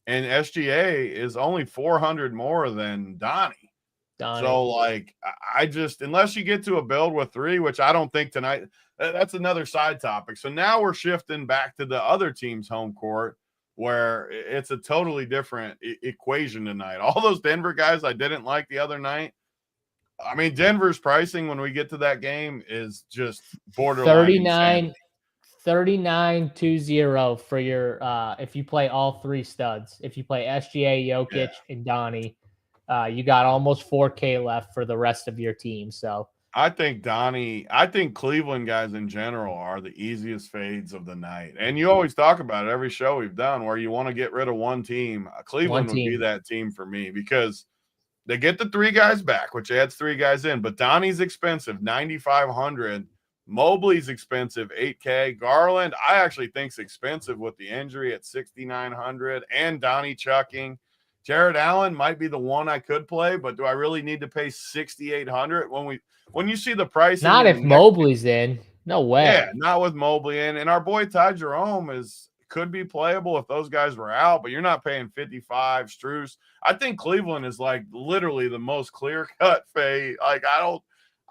and SGA is only 400 more than Donnie. So, like, I just, unless you get to a build with three, which I don't think tonight, that's another side topic. So now we're shifting back to the other team's home court where it's a totally different equation tonight. All those Denver guys I didn't like the other night. I mean, Denver's pricing when we get to that game is just borderline 39-20 for your if you play all three studs. If you play SGA, Jokic, and Donnie, you got almost 4K left for the rest of your team. So I think Cleveland guys in general are the easiest fades of the night. And you always talk about it every show we've done where you want to get rid of one team. Cleveland would be that team for me because they get the three guys back, which adds three guys in. But Donnie's expensive, 9,500. Mobley's expensive, 8K. Garland, I actually think's expensive with the injury at 6,900 and Donnie chucking. Jared Allen might be the one I could play, but do I really need to pay 6,800 when you see the price? Not if Mobley's in. No way. Yeah, not with Mobley in. And our boy Ty Jerome could be playable if those guys were out, but you're not paying 55. Strus. I think Cleveland is like literally the most clear-cut fade. Like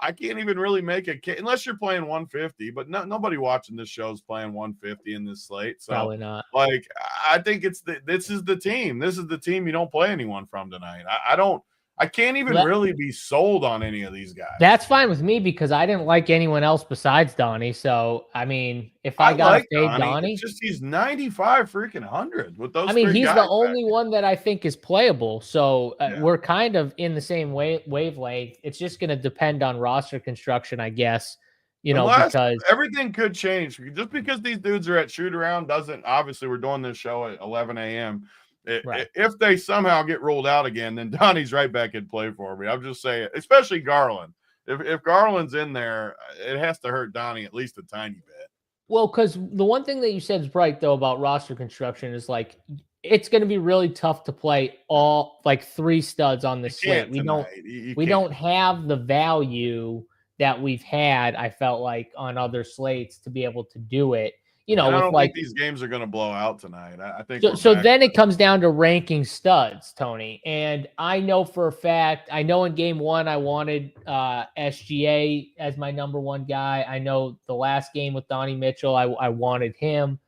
I can't even really make a case unless you're playing 150, but nobody watching this show is playing 150 in this slate. So probably not. Like, I think this is the team. This is the team you don't play anyone from tonight. I can't even really be sold on any of these guys. That's fine with me because I didn't like anyone else besides Donnie. So, I mean, if I got to fade Donnie, it's just he's 95 freaking 100 with those. I mean, he's the only one that I think is playable. So we're kind of in the same wavelength. It's just going to depend on roster construction, I guess. Because everything could change. Just because these dudes are at shoot around doesn't. Obviously, we're doing this show at 11 a.m. Right. If they somehow get ruled out again, then Donnie's right back in play for me. I'm just saying, especially Garland. If Garland's in there, it has to hurt Donnie at least a tiny bit. Well, because the one thing that you said is right, though, about roster construction is like it's going to be really tough to play all like three studs on the slate. We don't have the value that we've had, I felt like, on other slates to be able to do it. I don't think these games are going to blow out tonight. I think so. Then it comes down to ranking studs, Tony. And I know for a fact, I know in game one I wanted SGA as my number one guy. I know the last game with Donnie Mitchell, I wanted him.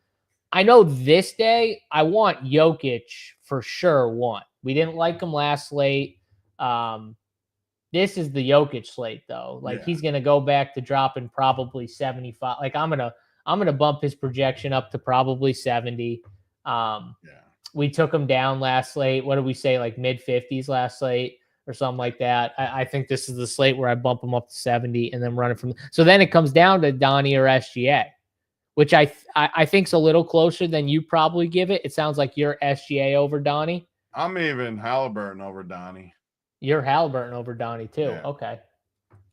I know this day I want Jokic for sure. We didn't like him last slate. This is the Jokic slate though. He's going to go back to dropping probably 75. Like I'm going to bump his projection up to probably 70. We took him down last slate. What did we say? Like mid 50s last slate or something like that. I think this is the slate where I bump him up to 70 and then run it from. So then it comes down to Donnie or SGA, which I think's a little closer than you probably give it. It sounds like you're SGA over Donnie. I'm even Halliburton over Donnie. You're Halliburton over Donnie too. Yeah. Okay.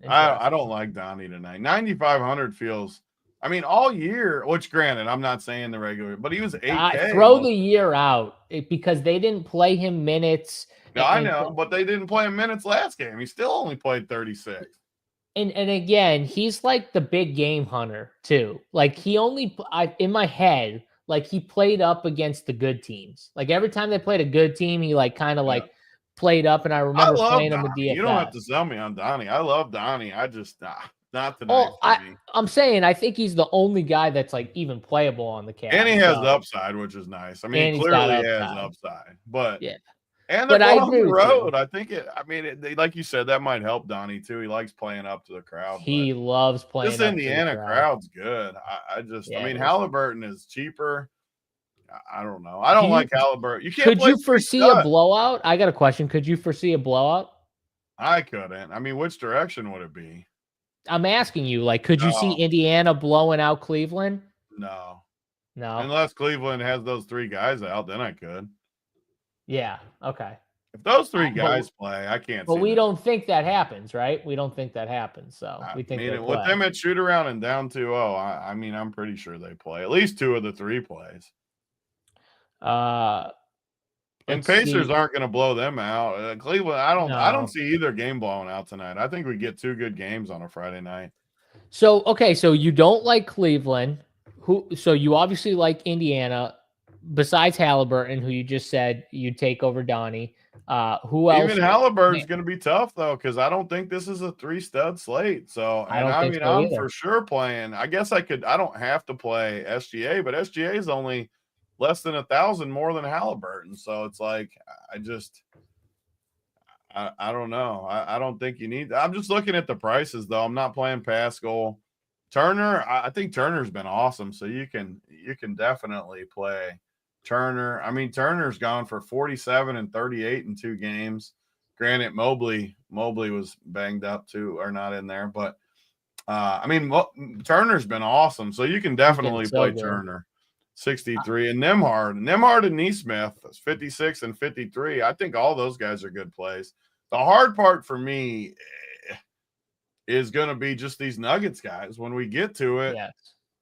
I don't like Donnie tonight. 9,500 feels. I mean, all year, which granted, I'm not saying the regular, but he was 8K. Throw the year out because they didn't play him minutes. No, I know, but they didn't play him minutes last game. He still only played 36. And again, he's like the big game hunter too. Like in my head, like he played up against the good teams. Like every time they played a good team, he like kind of like played up. And I remember playing him in DFS. You don't have to sell me on Donnie. I love Donnie. I just not tonight. I'm saying I think he's the only guy that's like even playable on the Cavs. And he has the upside, which is nice. I mean, clearly he has upside. But yeah. And they're on the road. I think like you said, that might help Donnie too. He likes playing up to the crowd. He loves playing. This Indiana crowd's good. I mean, Halliburton is cheaper. I don't know. I don't like Halliburton. Could you foresee a blowout? I got a question. Could you foresee a blowout? I couldn't. I mean, which direction would it be? I'm asking you, like, could you see No. Indiana blowing out Cleveland? No. No. Unless Cleveland has those 3 guys out, then I could. Yeah. Okay. If those 3 But guys play, I can't but see we that. don't think that happens, right? We don't think that happens. So I we think they mean, with play. them at shoot around and down 2-0, I mean, I'm pretty sure they play. At least 2 of the 3 plays. And Let's Pacers see. aren't going to blow them out. Cleveland, I don't No. see either game blowing out tonight. I think we get 2 good games on a Friday night. So okay, so you don't like Cleveland. So you obviously like Indiana, besides Halliburton, who you just said you'd take over Donnie. Who else? Even Halliburton's going to be tough though, because I don't think this is a 3-stud slate. So, I and don't I think mean, so I'm either. for sure playing. I guess I don't have to play SGA, but SGA is only less than 1,000 more than Halliburton. So it's like, I don't know. I don't think you need. I'm just looking at the prices though. I'm not playing Pascal. Turner, I think Turner's been awesome. So you can definitely play Turner. I mean, Turner's gone for 47 and 38 in 2 games. Granted, Mobley was banged up too, or not in there, but I mean, Turner's been awesome. So you can definitely play Turner. 63 and Nembhard and Neesmith 56 and 53. I think all those guys are good plays. The hard part for me is going to be just these Nuggets guys. When we get to it, Yes.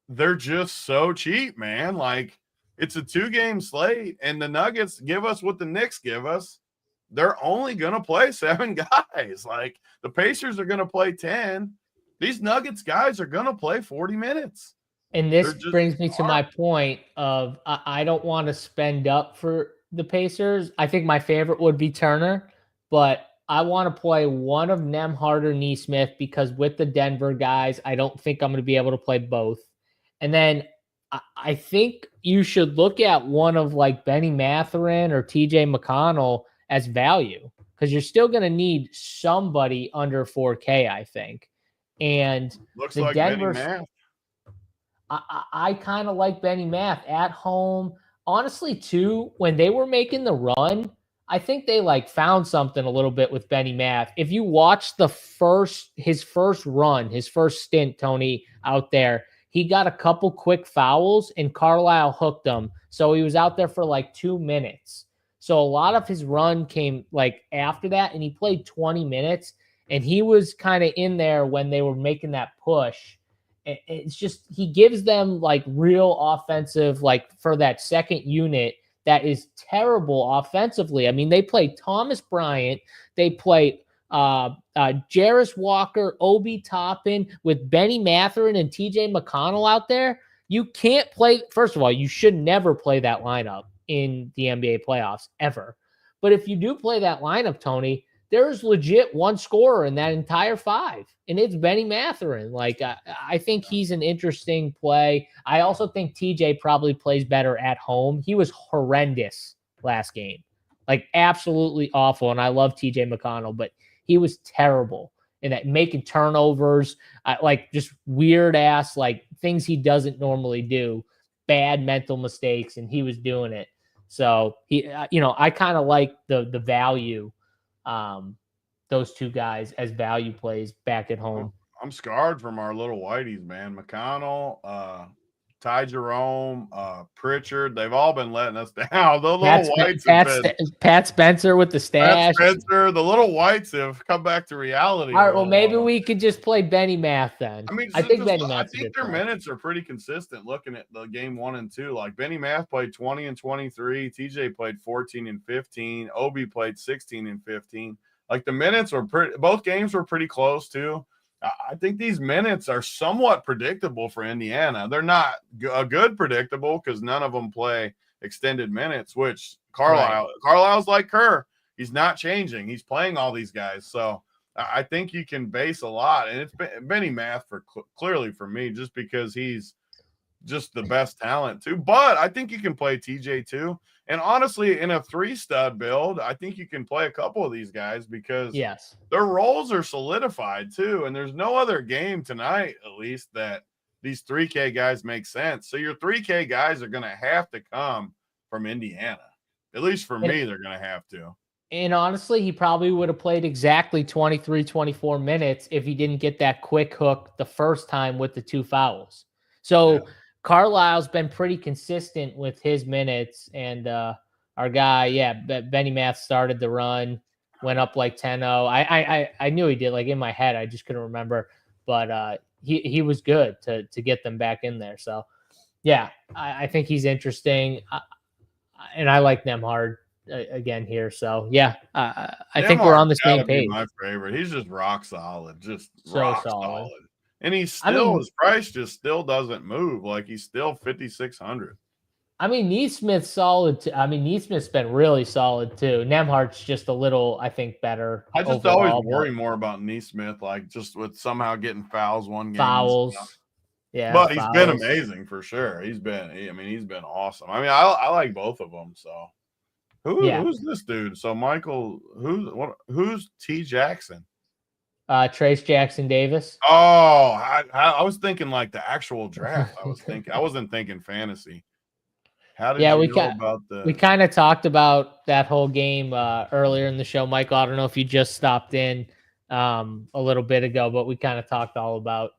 they're just so cheap, man. Like, it's a 2-game slate, and the Nuggets give us what the Knicks give us. They're only going to play 7 guys. Like, the Pacers are going to play 10. These Nuggets guys are going to play 40 minutes. And this brings me to my point of I don't want to spend up for the Pacers. I think my favorite would be Turner, but I want to play one of Nembhard or Neesmith because with the Denver guys, I don't think I'm going to be able to play both. And then I think you should look at one of like Benny Mathurin or TJ McConnell as value because you're still going to need somebody under 4K, I think. And looks the like Denver. Benny Math. I kind of like Benny Math at home. Honestly, too, when they were making the run, I think they like found something a little bit with Benny Math. If you watch his first run, his first stint, Tony, out there, he got a couple quick fouls and Carlisle hooked him. So he was out there for like 2 minutes. So a lot of his run came like after that, and he played 20 minutes, and he was kind of in there when they were making that push. It's just he gives them like real offensive, like for that second unit that is terrible offensively. I mean, they play Thomas Bryant, they play Jarris Walker, Obi Toppin with Benny Mathurin and TJ McConnell out there. You can't play. First of all, you should never play that lineup in the NBA playoffs ever. But if you do play that lineup, Tony, there's legit one scorer in that entire 5, and it's Benny Mathurin. Like, I think he's an interesting play. I also think TJ probably plays better at home. He was horrendous last game, like absolutely awful. And I love TJ McConnell, but he was terrible in that making turnovers, like just weird ass, like things he doesn't normally do, bad mental mistakes, and he was doing it. So he, I kind of like the value. Those 2 guys as value plays back at home. I'm scarred from our little whiteys, man. McConnell, Ty Jerome, Pritchard, they've all been letting us down. The little whites Pat Spencer with the stash. The little whites have come back to reality. All right, well, maybe we could just play Benny Math then. I mean, I think Benny Math. I think their minutes are pretty consistent looking at the game 1 and 2. Like Benny Math played 20 and 23, TJ played 14 and 15, Obi played 16 and 15. Like the minutes were both games were pretty close too. I think these minutes are somewhat predictable for Indiana. They're not a good predictable because none of them play extended minutes, which Carlisle's like Kerr. He's not changing. He's playing all these guys. So I think you can base a lot. And it's Benny Math clearly for me, just because he's just the best talent too. But I think you can play TJ too. And honestly, in a 3-stud build, I think you can play a couple of these guys because their roles are solidified too. And there's no other game tonight, at least, that these 3K guys make sense. So your 3K guys are going to have to come from Indiana. At least for me, they're going to have to. And honestly, he probably would have played exactly 23, 24 minutes if he didn't get that quick hook the first time with the 2 fouls. Yeah. So Carlisle's been pretty consistent with his minutes. And our guy, Benny Math started the run, went up like 10-0. I knew he did, like in my head. I just couldn't remember. But he was good to get them back in there. So, yeah, I think he's interesting. And I like Nemhard again here. So yeah, I think we're on the same page. My favorite. He's just rock solid, just So rock solid. and he's still his price just still doesn't move. Like he's still 5,600. I mean, Neesmith's solid too. I mean, Neesmith's been really solid too. Nemhard's just a little, I think, better. I just always worry more about Neesmith, like just with somehow getting fouls one game. Fouls. Yeah, but he's been amazing for sure. He's been awesome. I mean, I like both of them. So who's this dude? So Michael, who's T Jackson? Trace Jackson Davis. Oh, I was thinking like the actual draft. I wasn't thinking fantasy. How did you know about the? We kind of talked about that whole game earlier in the show, Michael. I don't know if you just stopped in a little bit ago, but we kind of talked all about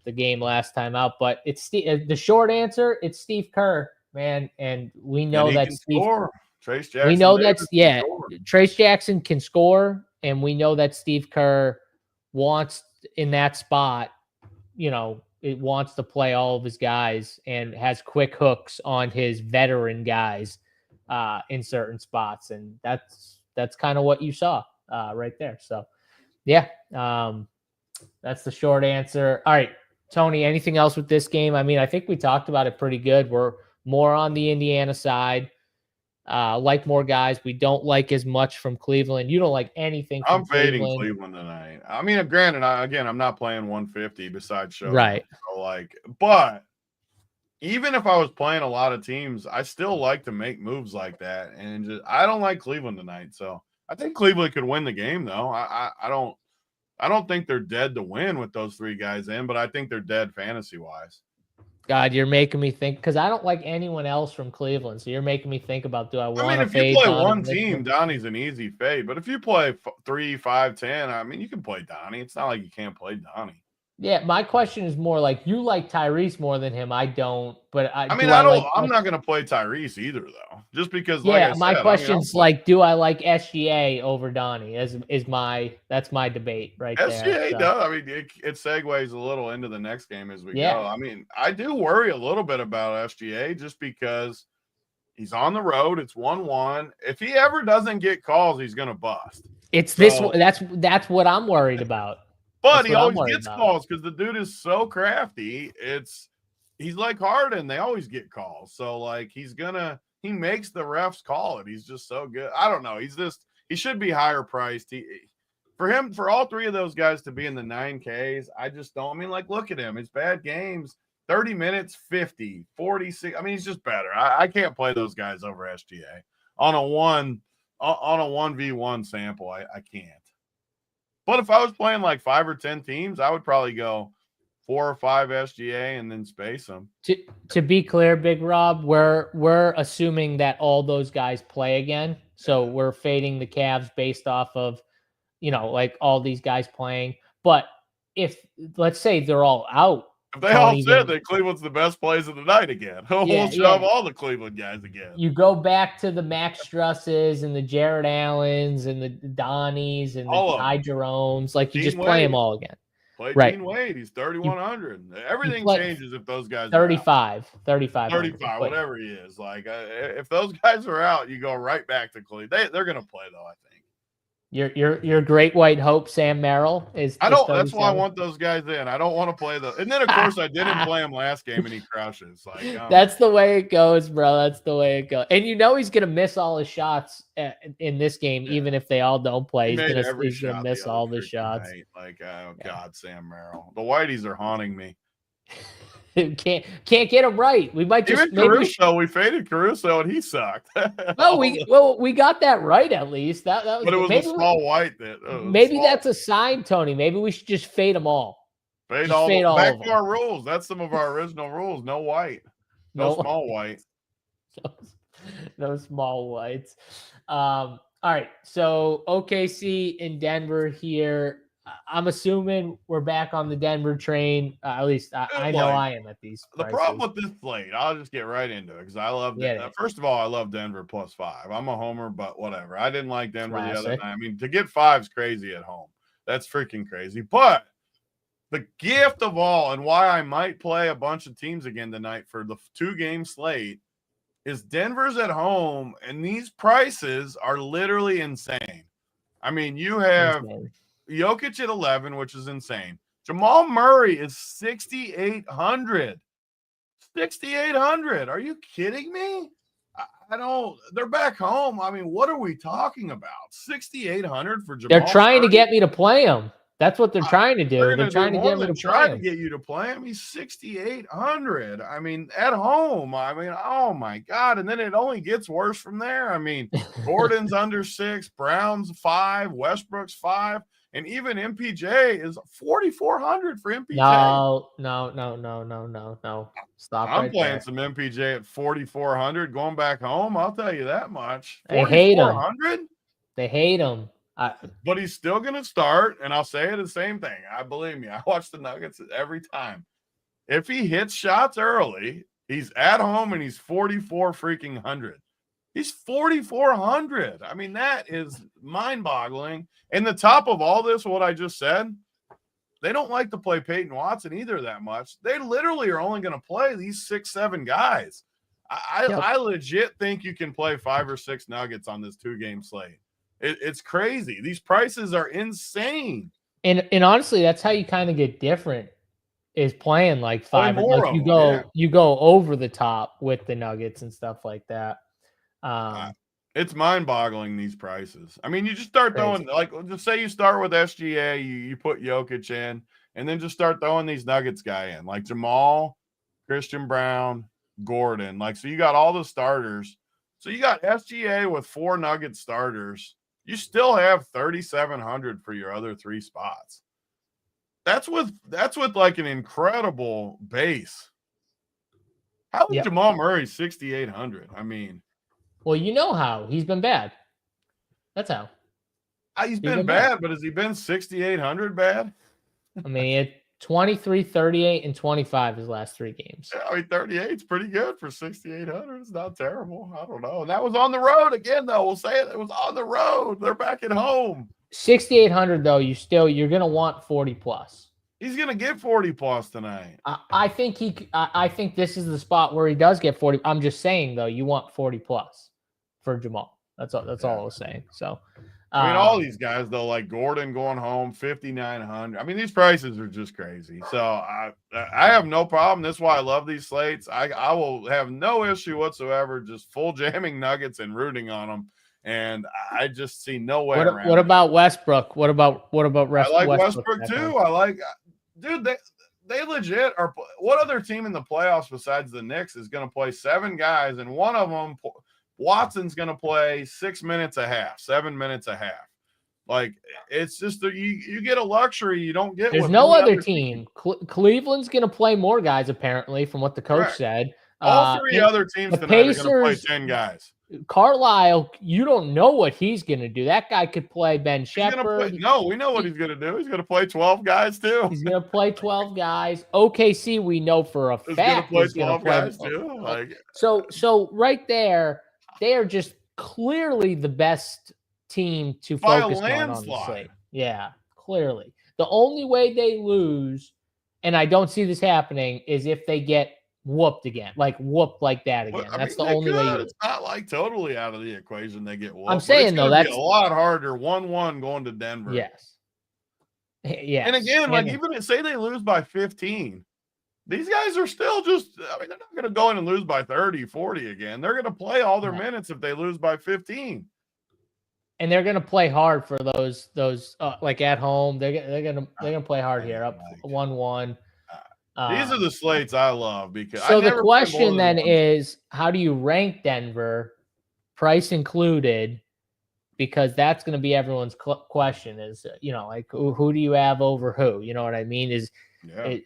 the game last time out. But it's the short answer. It's Steve Kerr, man, and we know that Trace Jackson. We know that's Trace Jackson can score, and we know that Steve Kerr wants in that spot. It wants to play all of his guys and has quick hooks on his veteran guys in certain spots. And that's kind of what you saw right there. So, yeah, that's the short answer. All right, Tony, anything else with this game? I mean, I think we talked about it pretty good. We're more on the Indiana side. Like more guys. We don't like as much from Cleveland. You don't like anything from fading Cleveland tonight. I mean, granted, I'm not playing 150 besides Showdown. Right. So but even if I was playing a lot of teams, I still like to make moves like that. And I don't like Cleveland tonight. So I think Cleveland could win the game, though. I don't think they're dead to win with those 3 guys in, but I think they're dead fantasy-wise. God, you're making me think because I don't like anyone else from Cleveland. So you're making me think about do I want to fade? If you play one team, Donnie's an easy fade. But if you play 3, 5, 10, I mean, you can play Donnie. It's not like you can't play Donnie. Yeah, my question is more like you like Tyrese more than him. I don't, but I'm not going to play Tyrese either, though. Just because, my question's do I like SGA over Donnie? That's my debate right there. SGA does. I mean, it segues a little into the next game as we go. I mean, I do worry a little bit about SGA just because he's on the road. It's 1-1. If he ever doesn't get calls, he's going to bust. That's what I'm worried about. But he always gets calls because the dude is so crafty. He's like Harden. They always get calls. So he makes the refs call it. He's just so good. I don't know. He should be higher priced. For all 3 of those guys to be in the 9Ks, I just don't. I mean, look at him. It's bad games. 30 minutes, 50, 46. I mean, he's just better. I can't play those guys over SGA on a 1v1 sample. I can't. But if I was playing 5 or 10 teams, I would probably go 4 or 5 SGA and then space them. To be clear, Big Rob, we're assuming that all those guys play again. So we're fading the Cavs based off of, all these guys playing. But if let's say they're all out. If they all said that Cleveland's the best plays of the night again, we'll shove all the Cleveland guys again. You go back to the Max Strusses and the Jared Allens and the Donnies and the Ty Jeromes. You just play them all again. Play Dean Wade. He's 3,100. Everything changes if those guys 35, are out. 35, whatever he is. If those guys are out, you go right back to Cleveland. They're going to play, though, I think. Your great white hope, Sam Merrill, is. I don't. That's why I want those guys in. I don't want to play the. And then of course I didn't play him last game, and he crushes. That's the way it goes, bro. That's the way it goes. And he's gonna miss all his shots in this game, even if they all don't play. He's gonna miss all the shots. God, Sam Merrill. The Whiteys are haunting me. Can't get him right. We might just Caruso. We faded Caruso and he sucked. we got that right at least. That was. But it was a small white. Maybe that's a sign, Tony. Maybe we should just fade them all. Fade all back to our rules. That's some of our original rules. No white. No small white. No small whites. All All right. So OKC in Denver here. I'm assuming we're back on the Denver train. At least I know I am at these The prices. problem with this slate, I'll just get right into it because I love first of all, I love Denver +5. I'm a homer, but whatever. I didn't like Denver the other night. I mean, to get 5's crazy at home. That's freaking crazy. But the gift of all, and why I might play a bunch of teams again tonight for the 2-game slate, is Denver's at home, and these prices are literally insane. I mean, you have Jokic at 11, which is insane. Jamal Murray is 6,800. 6,800. Are you kidding me? I don't. They're back home. I mean, what are we talking about? 6,800 for Jamal. They're trying Murray? to get me to play him. That's what they're trying to do. They're trying to get me to try to get you to play him. He's 6,800. I mean, at home. I mean, oh my God. And then it only gets worse from there. I mean, Gordon's under 6, Brown's 5, Westbrook's 5, and even MPJ is 4,400 for MPJ. No. Stop. I'm playing some MPJ at 4,400 going back home. I'll tell you that much. They hate him. They hate him. But he's still going to start, and I'll say it the same thing. Believe me, I watch the Nuggets every time. If he hits shots early, he's at home and he's 44 freaking hundred. He's 4,400. I mean, that is mind-boggling. And the top of all this, what I just said, they don't like to play Peyton Watson either that much. They literally are only going to play these 6-7 guys. I legit think you can play 5 or 6 Nuggets on this 2-game slate. It's crazy. These prices are insane. And honestly, that's how you kind of get different, is playing like 5. Like you go over the top with the Nuggets and stuff like that. It's mind-boggling, these prices. I mean, you just start throwing, like, just say you start with SGA, you put Jokic in, and then just start throwing these Nuggets guy in, like Jamal, Christian Brown, Gordon. Like, so you got all the starters. So you got SGA with 4 Nugget starters. You still have 3,700 for your other 3 spots. That's with like an incredible base. How is Jamal Murray 6,800? I mean, well, you know how he's been bad. That's how he's been bad, but has he been 6,800 bad? I mean, 23, 38, and 25 his last 3 games. Yeah, I mean, 38 is pretty good for 6,800. It's not terrible. I don't know. That was on the road again, though. We'll say it. It was on the road. They're back at home. 6,800 though. You're gonna want 40 plus. He's gonna get 40 plus tonight. I think this is the spot where he does get 40. I'm just saying though, you want 40 plus for Jamal. That's all I was saying. So. I mean, all these guys, though, like Gordon going home, 5,900. I mean, these prices are just crazy. So I have no problem. That's why I love these slates. I will have no issue whatsoever just full jamming Nuggets and rooting on them. And I just see no way around. What about Westbrook? What about I like Westbrook too. I like, dude, they legit are. What other team in the playoffs besides the Knicks is going to play 7 guys, and one of them – Watson's going to play 6 minutes a half, 7 minutes a half. Like, it's just you get a luxury you don't get. There's no other team. Cleveland's going to play more guys, apparently, from what the coach said. All 3 other teams tonight are going to play 10 guys. Carlisle, you don't know what he's going to do. That guy could play Ben Shepherd. No, we know what he's going to do. He's going to play 12 guys, too. He's going to play 12 guys. OKC, we know for a fact he's going to play 12 guys, too. Like, so right there, they are just clearly the best team to focus on the slate. Yeah, clearly. The only way they lose, and I don't see this happening, is if they get whooped again, like that again. That's the only way. It's not like totally out of the equation they get whooped. I'm saying, though, that's a lot harder. 1-1 going to Denver. Yes. Yeah. And again, like, even say they lose by 15. These guys are still just, I mean, they're not going to go in and lose by 30, 40 again. They're going to play all their minutes if they lose by 15. And they're going to play hard for those like at home. They're going to play hard here, up 1-1. These are the slates I love because so the question then is, how do you rank Denver, price included? Because that's going to be everyone's question is, like who do you have over who? You know what I mean?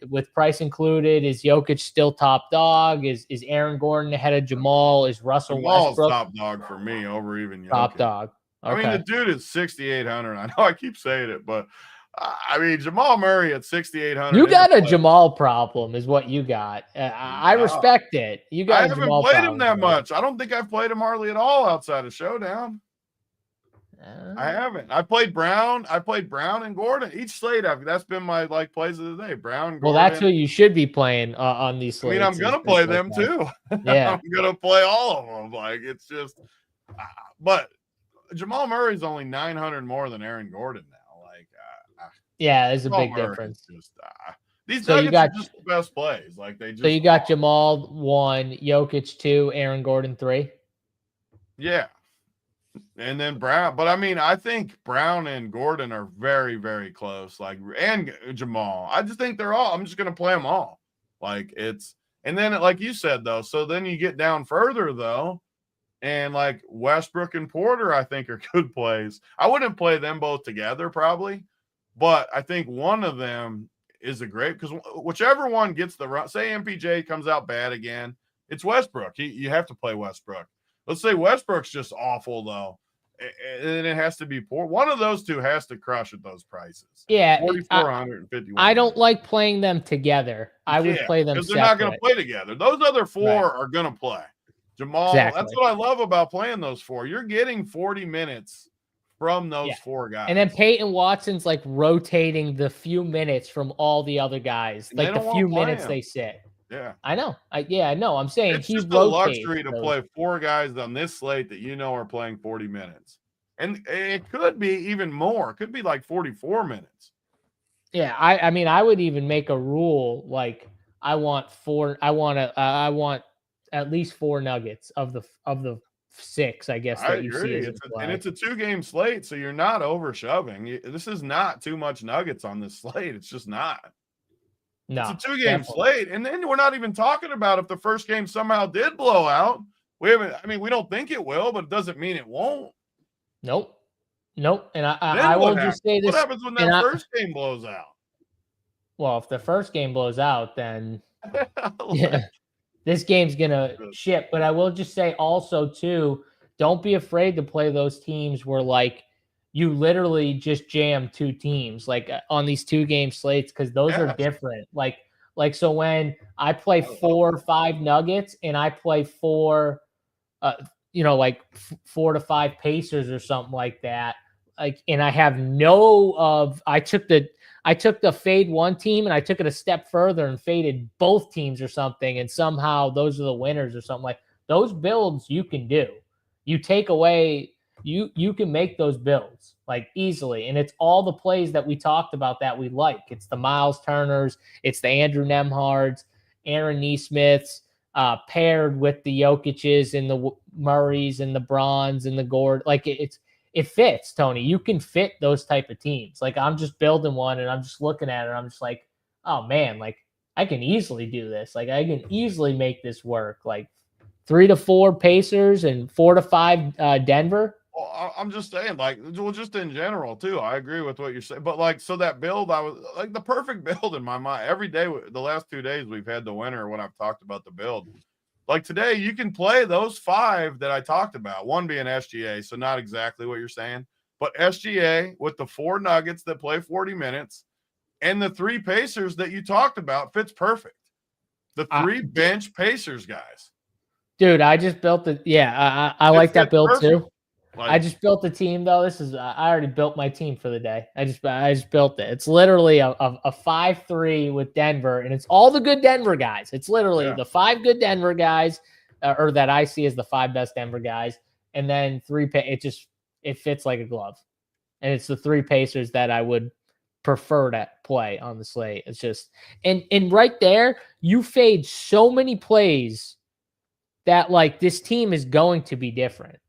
With price included, is Jokic still top dog? Is Aaron Gordon ahead of Jamal? Is Russell Jamal's Westbrook top dog for me over even Jokic. Top dog? I mean, the Okay. dude is 6,800. I know I keep saying it, but I mean, Jamal Murray at 6,800. You got a Jamal problem, is what you got. I No, respect it. You I got a haven't Jamal played him problem. that much. I don't think I've played him hardly at all outside of Showdown. I Uh, haven't. I played Brown and Gordon. Each slate, that's been my plays of the day. Brown, well, that's who Gordon. you should be playing on these I mean, I'm slates. gonna Is play like them that. too. Yeah. I'm gonna play all of them. It's just, but Jamal Murray's only 900 more than Aaron Gordon now. Yeah, there's a Jamal big Murray difference. is just these So you Nuggets are got just the best plays. They so just you got are. Jamal 1, Jokic 2, Aaron Gordon 3. Yeah. And then Brown, but I mean, I think Brown and Gordon are very, very close. And Jamal, I just think they're all. I'm just gonna play them all. And then like you said though, so then you get down further though, and Westbrook and Porter, I think are good plays. I wouldn't play them both together probably, but I think one of them is a great because whichever one gets the run. Say MPJ comes out bad again, it's Westbrook. You have to play Westbrook. Let's say Westbrook's just awful though, and it has to be poor. One of those two has to crush at those prices. Yeah, 4,400 and 51. I don't like playing them together. I would play them because they're separate. not going to play together. Those other four are going to play. Jamal, Exactly. That's what I love about playing those four. You're getting 40 minutes from those four guys. And then Peyton Watson's rotating the few minutes from all the other guys, And the few minutes they sit. Yeah. I know. I know. I'm saying it's just a luxury to play four guys on this slate that are playing 40 minutes. And it could be even more. It could be 44 minutes. Yeah, I mean, I would even make a rule I want at least 4 nuggets of the 6, I guess, that you see. And it's a 2-game slate, so you're not over shoving. This is not too much nuggets on this slate. It's just not. No, it's a 2-game slate, and then we're not even talking about if the first game somehow did blow out. We don't think it will, but it doesn't mean it won't. Nope. And I will just say this. What happens when that first game blows out? Well, if the first game blows out, then this game's going to ship. But I will just say also, too, don't be afraid to play those teams where, you literally just jam 2 teams, on these 2-game slates, because those are different. So when I play 4 or 5 Nuggets and I play 4 4 to 5 Pacers or something like that. And I have I took the fade one team and I took it a step further and faded both teams or something. And somehow those are the winners or something those builds you can do. You take away, you can make those builds easily. And it's all the plays that we talked about that we like. It's the Miles Turners, it's the Andrew Nemhards, Aaron Nesmiths, paired with the Jokic's and the Murrays and the Brons and the Gord. It fits, Tony. You can fit those type of teams. I'm just building one and I'm just looking at it. I'm just oh man, I can easily do this. I can easily make this work. 3 to 4 Pacers and 4 to 5 Denver. Well, I'm just saying, just in general too. I agree with what you're saying, but so that build, I was the perfect build in my mind. Every day, the last 2 days, we've had the winner when I've talked about the build. Today, you can play those 5 that I talked about. One being SGA, so not exactly what you're saying, but SGA with the 4 Nuggets that play 40 minutes, and the 3 Pacers that you talked about fits perfect. The 3 bench Pacers guys. Dude, I just built it. Yeah, I like that build too. I just built the team though. I already built my team for the day. I just built it. It's literally a 5-3 with Denver, and it's all the good Denver guys. It's literally the 5 good Denver guys, or that I see as the 5 best Denver guys, and then 3. It fits like a glove, and it's the 3 Pacers that I would prefer to play on the slate. It's just and right there, you fade so many plays that this team is going to be different.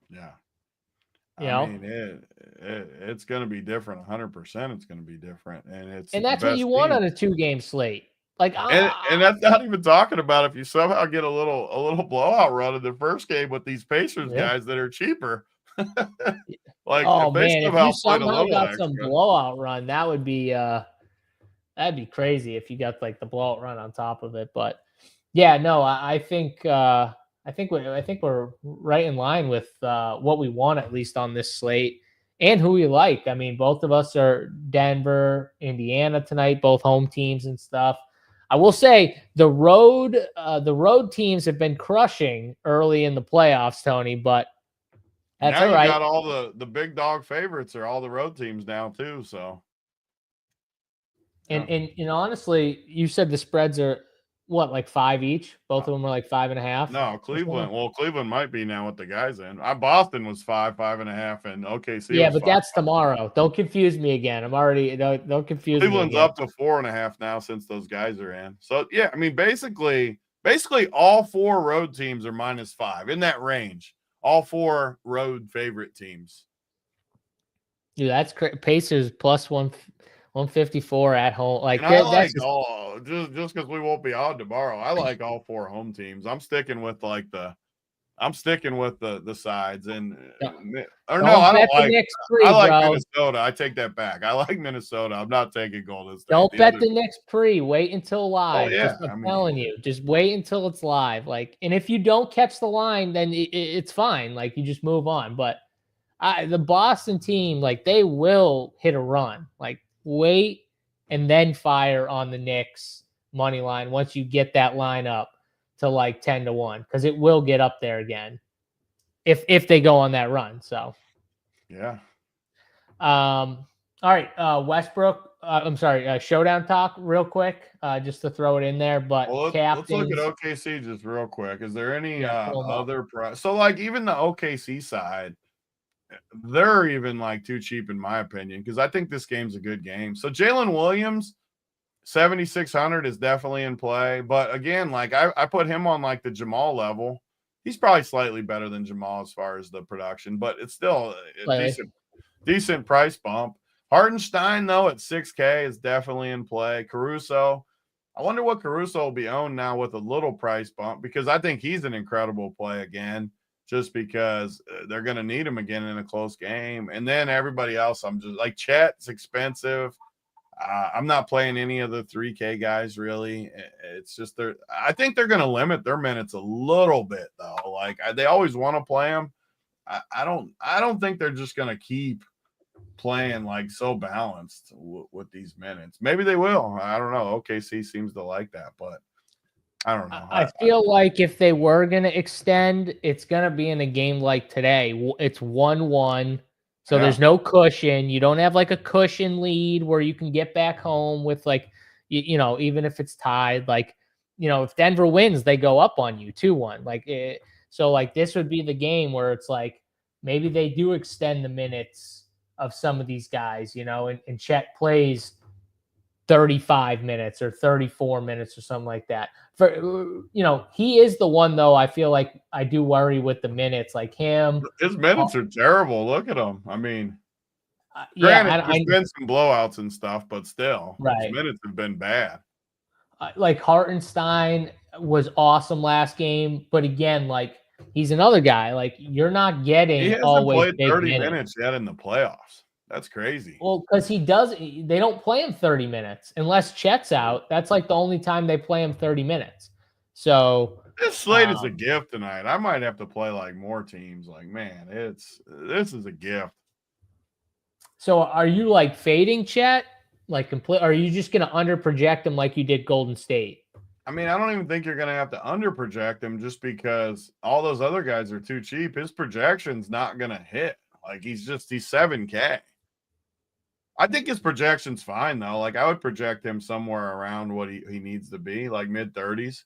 Yeah. I mean, it's going to be different. 100% it's going to be different. And that's what you want on a 2-game slate. And that's not even talking about if you somehow get a little blowout run in the first game with these Pacers guys that are cheaper. If you somehow got some blowout run, that would be that'd be crazy if you got the blowout run on top of it. But yeah, no, I think I think we're right in line with what we want, at least on this slate, and who we like. I mean, both of us are Denver, Indiana tonight, both home teams and stuff. I will say the road teams have been crushing early in the playoffs, Tony, but that's Now all you right. got all the big dog favorites are all the road teams now too. So And yeah. and honestly, you said the spreads are what, like 5 each? Both of them are like 5.5 No, or something? Cleveland. Well, Cleveland might be now with the guys in. Boston was 5.5, and OKC Yeah, was but 5. that's tomorrow. Don't confuse me again. I'm already don't confuse me Cleveland's again. up to 4.5 now since those guys are in. So yeah, I mean, basically all 4 road teams are -5 in that range. All 4 road favorite teams. Dude, that's Pacers plus 154 at home. Like And I that's like just, all just because we won't be on tomorrow. I like all 4 home teams. I'm sticking with the sides and or no, don't I don't bet the like Knicks I pre, like bro. Minnesota. I take that back. I like Minnesota. I'm not taking Golden State. Don't The bet other the Knicks pre. Wait until Oh live. yeah, Just I'm I mean, telling you, just wait until it's live. Like, and if you don't catch the line, then it's fine. Like, you just move on. But the Boston team, like, they will hit a run. Like, wait and then fire on the Knicks money line once you get that line up to like 10-1, because it will get up there again if they go on that run. So yeah. all right, Westbrook. I'm sorry, Showdown talk real quick, just to throw it in there. But Well, let's look at captains, OKC just real quick. Is there any yeah, pull them up. other price? So like even the OKC side, they're even like too cheap in my opinion because I think this game's a good game. So Jalen Williams, 7,600 is definitely in play. But again, like I put him on like the Jamal level. He's probably slightly better than Jamal as far as the production, but it's still a decent price bump. Hartenstein, though, at 6K is definitely in play. Caruso, I wonder what Caruso will be owned now with a little price bump because I think he's an incredible play again, just because they're going to need him again in a close game. And then everybody else, I'm just like Chet's expensive. I'm not playing any of the 3K guys really. It's just I think they're going to limit their minutes a little bit though. Like they always want to play them. I don't think they're just going to keep playing like so balanced with these minutes. Maybe they will. I don't know. OKC seems to like that, but I don't know. I feel like if they were going to extend, it's going to be in a game like today. It's 1-1. So Yeah. there's no cushion. You don't have like a cushion lead where you can get back home with like, even if it's tied, like, if Denver wins, they go up on you 2-1. Like, so like this would be the game where it's like, maybe they do extend the minutes of some of these guys, and Chet plays 35 minutes or 34 minutes or something like that. He is the one though. I feel like I do worry with the minutes, like him. His minutes are terrible. Look at him. I mean, Yeah, granted, there's been some blowouts and stuff, but still, his right. minutes have been bad. Like Hartenstein was awesome last game, but again, like he's another guy. Like you're not getting He hasn't always played big 30 minutes. minutes yet in the playoffs. That's crazy. Well, because they don't play him 30 minutes unless Chet's out. That's like the only time they play him 30 minutes. So this slate is a gift tonight. I might have to play like more teams. Like, man, this is a gift. So are you like fading Chet? Like complete? Or are you just going to under project him like you did Golden State? I mean, I don't even think you're going to have to under project him just because all those other guys are too cheap. His projection's not going to hit. Like he's 7K. I think his projection's fine though. Like I would project him somewhere around what he needs to be, like mid-30s.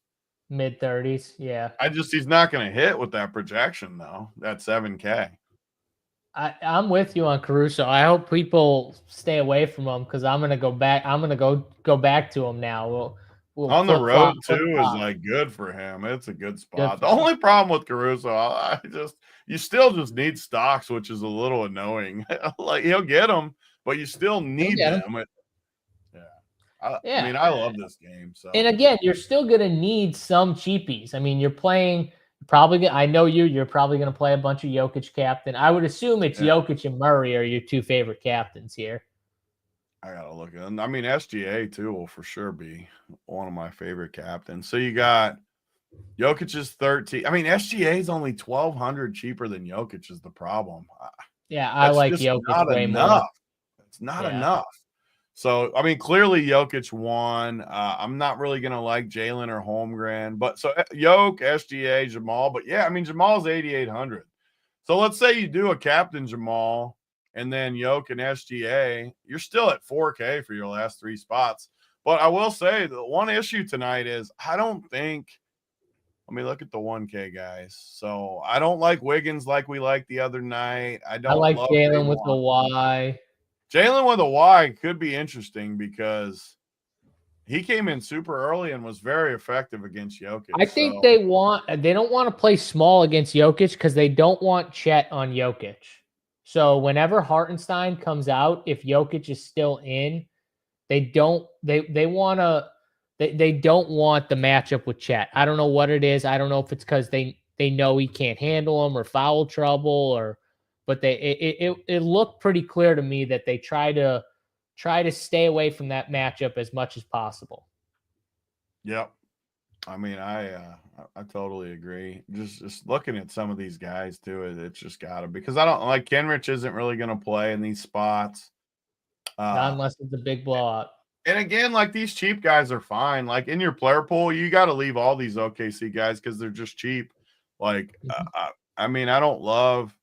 Mid-30s, yeah. He's not going to hit with that projection though. That 7K. I'm with you on Caruso. I hope people stay away from him because I'm gonna go back. I'm gonna go back to him now. We'll on the road too is flop. like good for him. It's a good spot. The only problem with Caruso, you still just need stocks, which is a little annoying. Like he'll get them, but you still need them. I mean, I love this game. So, and again, you're still gonna need some cheapies. I mean, you're playing. I know you're probably going to play a bunch of Jokic captain. I would assume it's Jokic and Murray are your two favorite captains here. I got to look at them. I mean, SGA too will for sure be one of my favorite captains. So you got Jokic is 13. I mean, SGA is only 1,200 cheaper than Jokic is the problem. Yeah, I That's like just Jokic not way more. enough. It's not Yeah. enough. So, I mean, clearly Jokic won. I'm not really going to like Jalen or Holmgren. But so Jokic, SGA, Jamal. But yeah, I mean, Jamal's 8,800. So let's say you do a captain Jamal and then Jokic and SGA. You're still at 4K for your last 3 spots. But I will say the one issue tonight is I don't think – let me look at the 1K guys. So I don't like Wiggins like we liked the other night. I I don't like love Jalen with the Y. Jalen with a Y could be interesting because he came in super early and was very effective against Jokic. I think they don't want to play small against Jokic because they don't want Chet on Jokic. So whenever Hartenstein comes out, if Jokic is still in, they don't want the matchup with Chet. I don't know what it is. I don't know if it's because they know he can't handle him or foul trouble but it looked pretty clear to me that they try to stay away from that matchup as much as possible. Yep. I mean, I totally agree. Just looking at some of these guys too, it's just gotta because I don't like Kenrich isn't really gonna play in these spots. Not unless it's a big blowout. And again, like these cheap guys are fine. Like in your player pool, you got to leave all these OKC guys because they're just cheap. Like, I mean, I don't love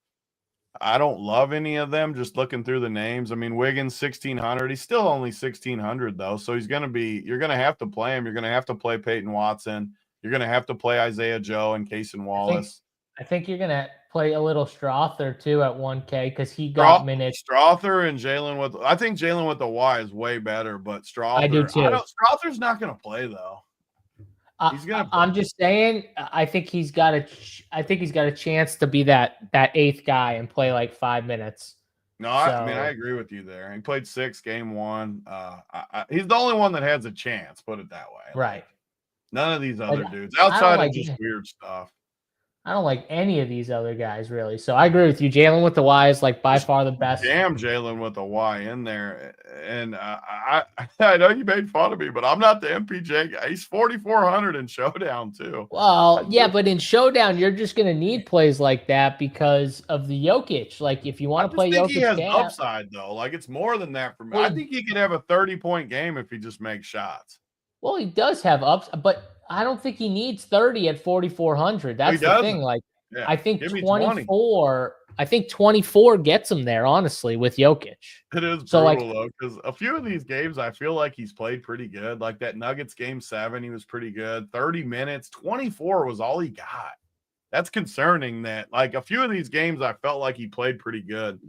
any of them. Just looking through the names, I mean, Wiggins 1,600. He's still only 1,600 though, so you're gonna have to play him. You're gonna have to play Peyton Watson. You're gonna have to play Isaiah Joe and Cason Wallace. I think you're gonna play a little Strother too at 1K because he got minutes. Strother and Jalen I think Jalen with the Y is way better, but Strother, I do too. Strother's not gonna play though. I'm just saying. I think he's got a chance to be that 8th guy and play like 5 minutes. No, I mean I agree with you there. He played 6 game 1. He's the only one that has a chance. Put it that way. Right. Like, none of these other dudes outside of just weird stuff. I don't like any of these other guys really. So I agree with you. Jalen with the Y is like by far the best. Damn, Jalen with the Y in there. And I know you made fun of me, but I'm not the MPJ guy. He's 4,400 in Showdown too. Well, yeah, but in Showdown, you're just going to need plays like that because of the Jokic. Like if you want to play Jokic, he has upside though. Like it's more than that for me. Well, I think he could have a 30-point game if he just makes shots. Well, he does have ups, but I don't think he needs 30 at 4,400. That's the thing. Like, yeah. I think 24. I think 24 gets him there, honestly, with Jokic. It is brutal though, because a few of these games I feel like he's played pretty good. Like that Nuggets game 7, he was pretty good. 30 minutes, 24 was all he got. That's concerning. That like a few of these games I felt like he played pretty good,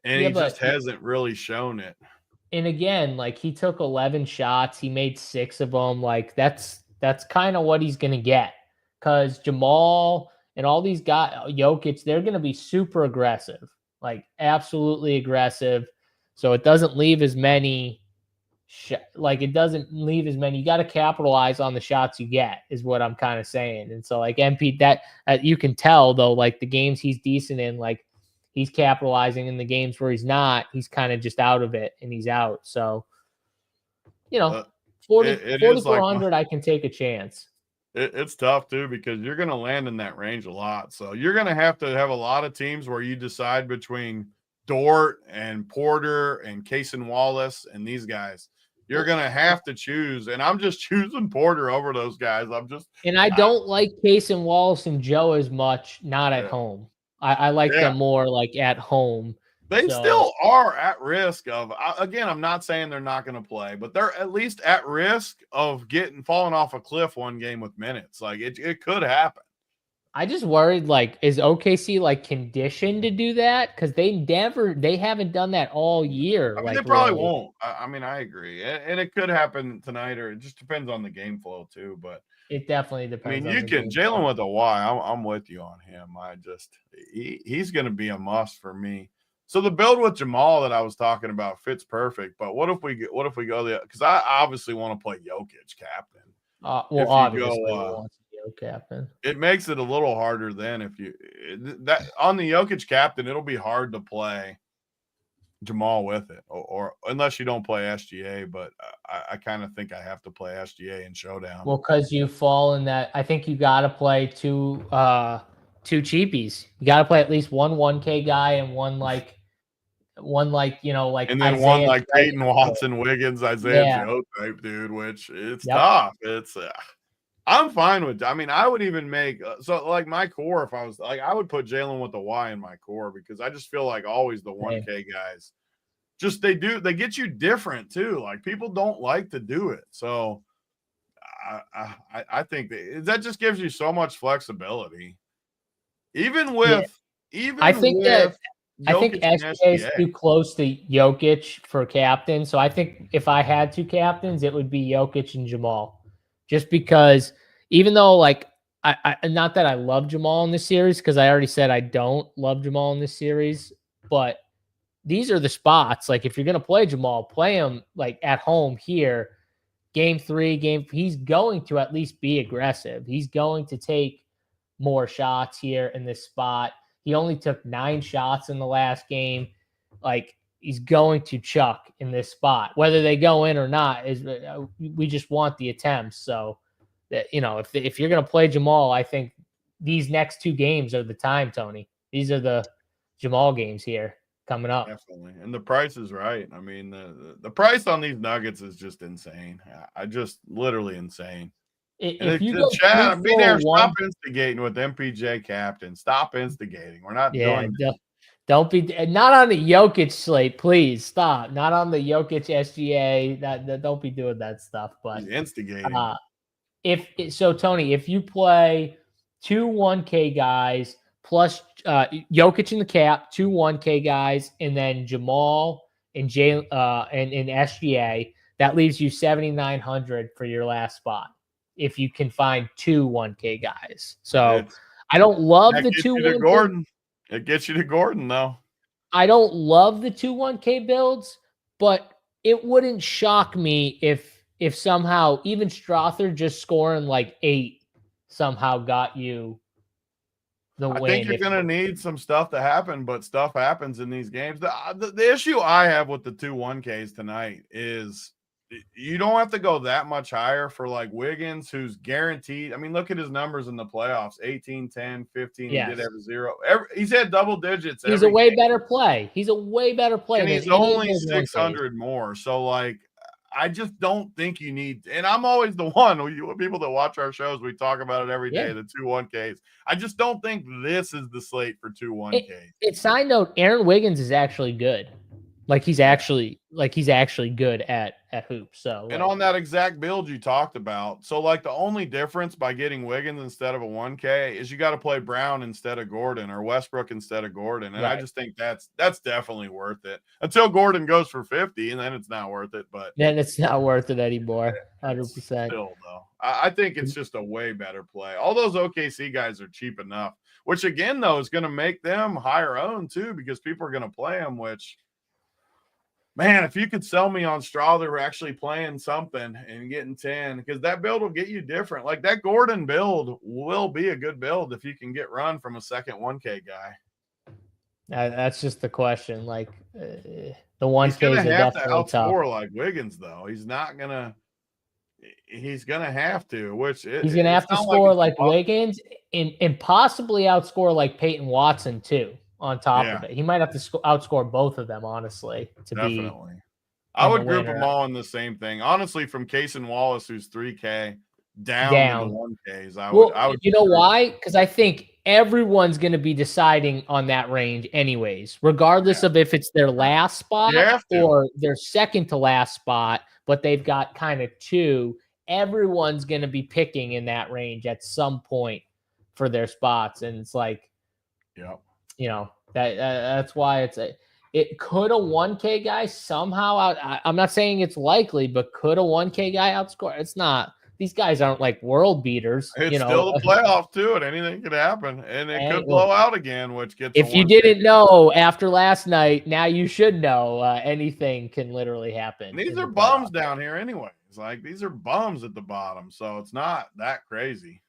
and he just hasn't really shown it. And again, like he took 11 shots, he made 6 of them. Like that's kind of what he's going to get because Jamal and all these guys, Jokic, they're going to be super aggressive, like absolutely aggressive. So it doesn't leave as many, you got to capitalize on the shots you get is what I'm kind of saying. And so like MP, that you can tell though, like the games he's decent in, like he's capitalizing. In the games where he's not, he's kind of just out of it and he's out. So, 4,400, I can take a chance. It's tough too because you're going to land in that range a lot. So you're going to have a lot of teams where you decide between Dort and Porter and Cason Wallace and these guys. You're going to have to choose, and I'm just choosing Porter over those guys. I don't like Cason Wallace and Joe as much. Not at home. I like them more like at home. They still are at risk of, again, I'm not saying they're not going to play, but they're at least at risk of falling off a cliff one game with minutes. Like it could happen. I just worried, like, is OKC like conditioned to do that? Because they haven't done that all year. I mean, they probably won't. I mean, I agree. And it could happen tonight, or it just depends on the game flow too. But it definitely depends. I mean, Jalen with a Y, I'm with you on him. He's going to be a must for me. So the build with Jamal that I was talking about fits perfect. But what if we go because I obviously want to play Jokic captain. Obviously want to be captain. It makes it a little harder then on the Jokic captain. It'll be hard to play Jamal with it, or unless you don't play SGA, but I kind of think I have to play SGA in Showdown. Well, because you fall in that, I think you got to play two cheapies. You got to play at least one 1K guy and one like And then Isaiah one like Joe. Peyton Watson, Wiggins, Isaiah Yeah. Joe type dude, which it's Yep. tough. It's I'm fine with. I mean, I would even make so like my core. If I was like, I would put Jalen with the Y in my core because I just feel like always the 1K guys, just they get you different too. Like people don't like to do it, so I think that just gives you so much flexibility. Even with I think with I think Jokic and SGA is SGA. too close to Jokic for captain. So I think if I had two captains, it would be Jokic and Jamal. Just because even though like I not that I love Jamal in this series, because I already said I don't love Jamal in this series, but these are the spots. Like if you're gonna play Jamal, play him like at home here, game 3, he's going to at least be aggressive. He's going to take more shots here in this spot. He only took 9 shots in the last game. Like he's going to chuck in this spot, whether they go in or not. We just want the attempts. So that if you're going to play Jamal, I think these next 2 games are the time, Tony. These are the Jamal games here coming up. Definitely, and the price is right. I mean, the price on these Nuggets is just insane. I just literally insane. If you the go chat, be there. 3-4-1, Stop instigating with MPJ captain. Stop instigating. We're not doing. Don't be not on the Jokic slate, please stop. Not on the Jokic SGA. That don't be doing that stuff. But He's instigating. Tony, if you play 2 1K guys plus Jokic in the cap, 2 1K guys, and then Jamal and and SGA, that leaves you 7,900 for your last spot. If you can find 2 1K guys. So I don't love the 2 1K. Gordon. It gets you to Gordon, though. I don't love the 2 1K builds, but it wouldn't shock me if somehow even Strother just scoring like 8 somehow got you the win. I think you're going to need some stuff to happen, but stuff happens in these games. The issue I have with the 2 1Ks tonight is you don't have to go that much higher for like Wiggins, who's guaranteed. I mean, look at his numbers in the playoffs, 18, 10, 15. Yes. He did have a 0. He's had double digits. He's a way better play. He's a way better player. And he's only 600 more. So like, I just don't think you need, and I'm always the one, people that watch our shows, we talk about it every day, the 2 1Ks. I just don't think this is the slate for 2 1Ks. Side note, Aaron Wiggins is actually good. Like he's actually good at hoops. So and on that exact build you talked about, so like the only difference by getting Wiggins instead of a 1K is you got to play Brown instead of Gordon or Westbrook instead of Gordon, and I just think that's definitely worth it until Gordon goes for 50, and then it's not worth it. But then it's not worth it anymore. 100%. Still though, I think it's just a way better play. All those OKC guys are cheap enough, which again though is going to make them higher owned too because people are going to play them, which. Man, if you could sell me on Strother actually playing something and getting 10, because that build will get you different. Like that Gordon build will be a good build if you can get run from a second 1K guy. That's just the question. Like the 1Ks are definitely tough. Like Wiggins, though, he's not gonna. He's gonna have to. He's gonna have to score like Wiggins and possibly outscore like Peyton Watson too. On top of it, he might have to outscore both of them. Honestly, I would group them all in the same thing. Honestly, from Case and Wallace, who's 3K down to the 1Ks, I would. You know why? Because I think everyone's going to be deciding on that range, anyways, regardless of if it's their last spot or their second to last spot. But they've got kind of 2. Everyone's going to be picking in that range at some point for their spots, and it's like, that's why it could a 1K guy somehow I'm not saying it's likely, but could a 1K guy outscore? It's not. These guys aren't like world beaters. It's still the playoff too, and anything could happen, and it could blow out again, which gets. If you didn't know after last night, now you should know. Anything can literally happen. And these are bums down here, anyways. Like these are bums at the bottom, so it's not that crazy.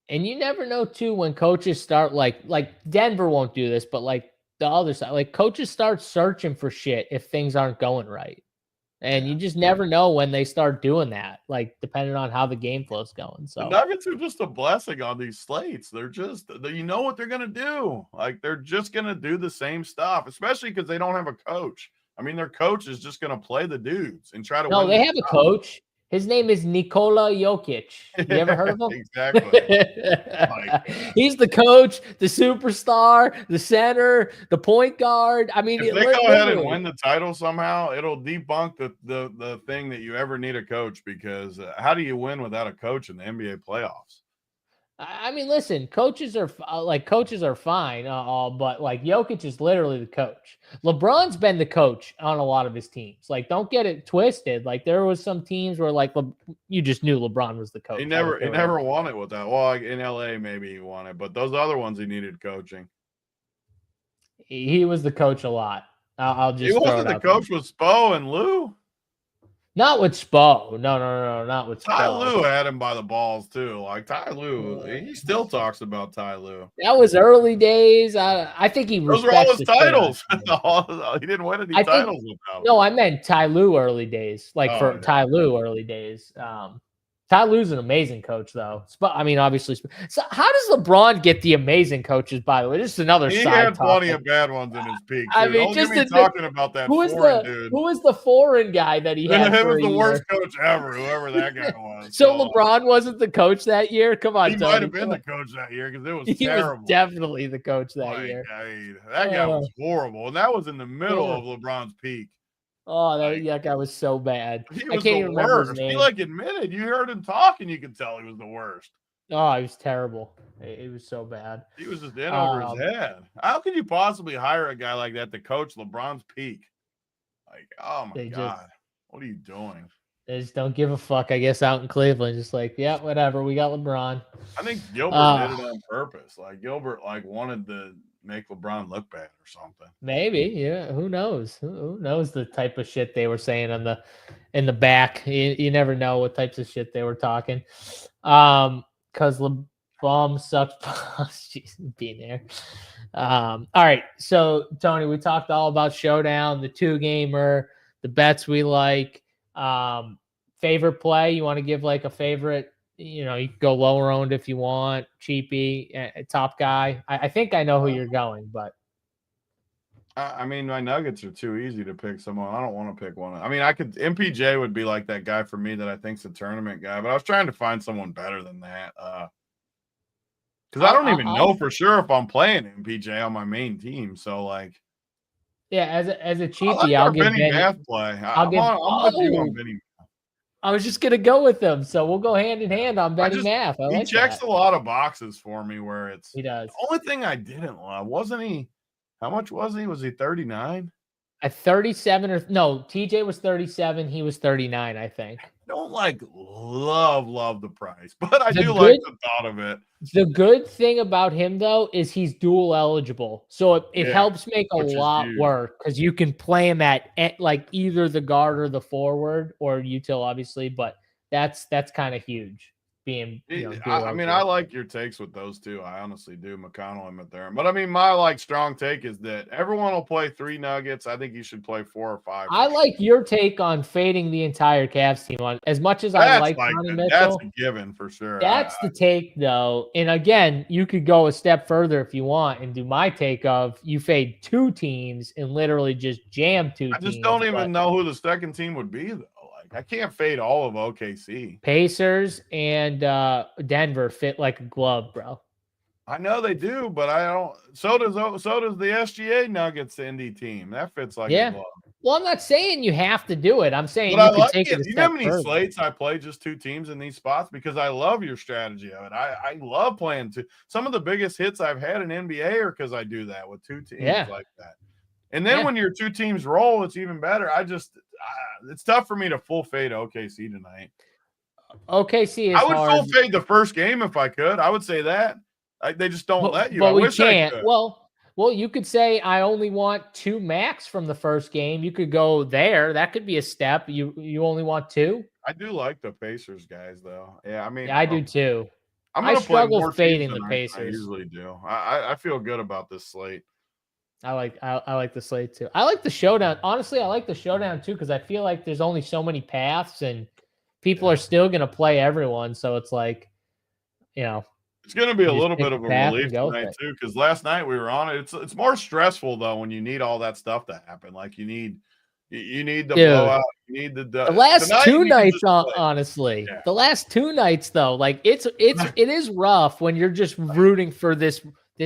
And you never know too when coaches start like Denver won't do this, but like the other side. Like coaches start searching for shit if things aren't going right. And you just never know when they start doing that, like depending on how the game flow's going. The So Nuggets are just a blessing on these slates. They're just, you know what they're going to do. Like they're just going to do the same stuff, especially because they don't have a coach. I mean, their coach is just going to play the dudes and try to win. no, they have a coach. His name is Nikola Jokic. You ever heard of him? Exactly. He's the coach, the superstar, the center, the point guard. I mean, if they go ahead and win the title somehow, it'll debunk the thing that you ever need a coach, because how do you win without a coach in the NBA playoffs? I mean, listen, coaches are fine, but like Jokic is literally the coach. LeBron's been the coach on a lot of his teams. Like, don't get it twisted. Like, there was some teams where like you just knew LeBron was the coach. He never won it with that. Well, like in LA, maybe he won it, but those other ones he needed coaching. He was the coach a lot. I'll just. He wasn't the coach with Spo and Lou. Not with Spo. No, not with Spo. Ty Lue had him by the balls too. Like Ty Lue, he still talks about Ty Lue. That was early days. I think he those were all his titles. He didn't win any titles without him. No, I meant Ty Lue early days. Ty Lue early days. Ty Lue's an amazing coach, though. I mean, obviously. So, how does LeBron get the amazing coaches? By the way, just another side. He had plenty of bad ones in his peak. I mean, don't get me talking about that. Dude. Who was the foreign guy that he had? He was the worst coach ever, whoever that guy was. So LeBron wasn't the coach that year. Come on, he Tony. might have been the coach that year because it was he terrible. Was definitely the coach that year. That guy was horrible, and that was in the middle of LeBron's peak. Oh, that guy was so bad. He I was can't even remember his name. He admitted. You heard him talk, and you could tell he was the worst. Oh, he was terrible. It was so bad. He was just in over his head. How could you possibly hire a guy like that to coach LeBron's peak? Like, oh my God, what are you doing? They just don't give a fuck, I guess, out in Cleveland. Just like, yeah, whatever. We got LeBron. I think Gilbert did it on purpose. Like Gilbert, wanted to make LeBron look bad or something. Maybe, yeah. Who knows? Who knows the type of shit they were saying in the back? You never know what types of shit they were talking. Because LeBron sucks. Jeez, being there. All right. So Tony, we talked all about Showdown, the 2-gamer, the bets we like. Favorite play? You want to give like a favorite? You can go lower owned if you want, cheapy, top guy. I think I know who you're going, but I mean, my Nuggets are too easy to pick someone. I don't want to pick one. I mean, MPJ would be like that guy for me that I think's a tournament guy, but I was trying to find someone better than that. Because I don't even know for sure if I'm playing MPJ on my main team. So yeah, as a cheapie, I'll give Benny Math play. I'm with you on Benny. I was just gonna go with them, so we'll go hand in hand on Benny Math. He checks a lot of boxes for me where he does. The only thing I didn't love wasn't he. How much was he? Was he 39? At 37 or no? TJ was 37. He was 39, I think. I don't love the price, but I do like the thought of it. The good thing about him though is he's dual eligible, so it helps make a lot work because you can play him at like either the guard or the forward or util, obviously. But that's kind of huge. I like your takes with those two. I honestly do. McConnell and there, but I mean, my strong take is that everyone will play 3 Nuggets. I think you should play 4 or 5. I like your take on fading the entire Cavs team. On as much as I like Connie Mitchell, that's a given for sure. That's the take, though. And again, you could go a step further if you want and do my take of you fade 2 teams and literally just jam 2 teams. I just don't even know who the second team would be, though. I can't fade all of OKC. Pacers and Denver fit like a glove, bro. I know they do, but I don't. So does the SGA Nuggets Indy team. That fits like a glove. Well, I'm not saying you have to do it. I'm saying but you can take it. You know how many slates I play just 2 teams in these spots because I love your strategy of it. I love playing 2. Some of the biggest hits I've had in NBA are because I do that with 2 teams like that. And then when your 2 teams roll, it's even better. It's tough for me to full fade OKC tonight. OKC is I would hard. full fade the first game if I could. I would say that. They just don't let you. But we can't. Well, you could say I only want 2 max from the first game. You could go there. That could be a step. You only want 2? I do like the Pacers guys, though. Yeah, I mean. Yeah, I do too. I struggle fading the Pacers. I usually do. I feel good about this slate. I like the slate too. I like the showdown. Honestly, I like the showdown too because I feel like there's only so many paths and people are still gonna play everyone. So it's like, It's going to be you a just little pick bit a of a path relief and go with tonight it. too, because last night we were on it. It's more stressful though when you need all that stuff to happen. Like you need the Dude, blowout. You need the last tonight two you can nights, just play. honestly, Yeah. the last two nights though, like it is rough when you're just rooting for this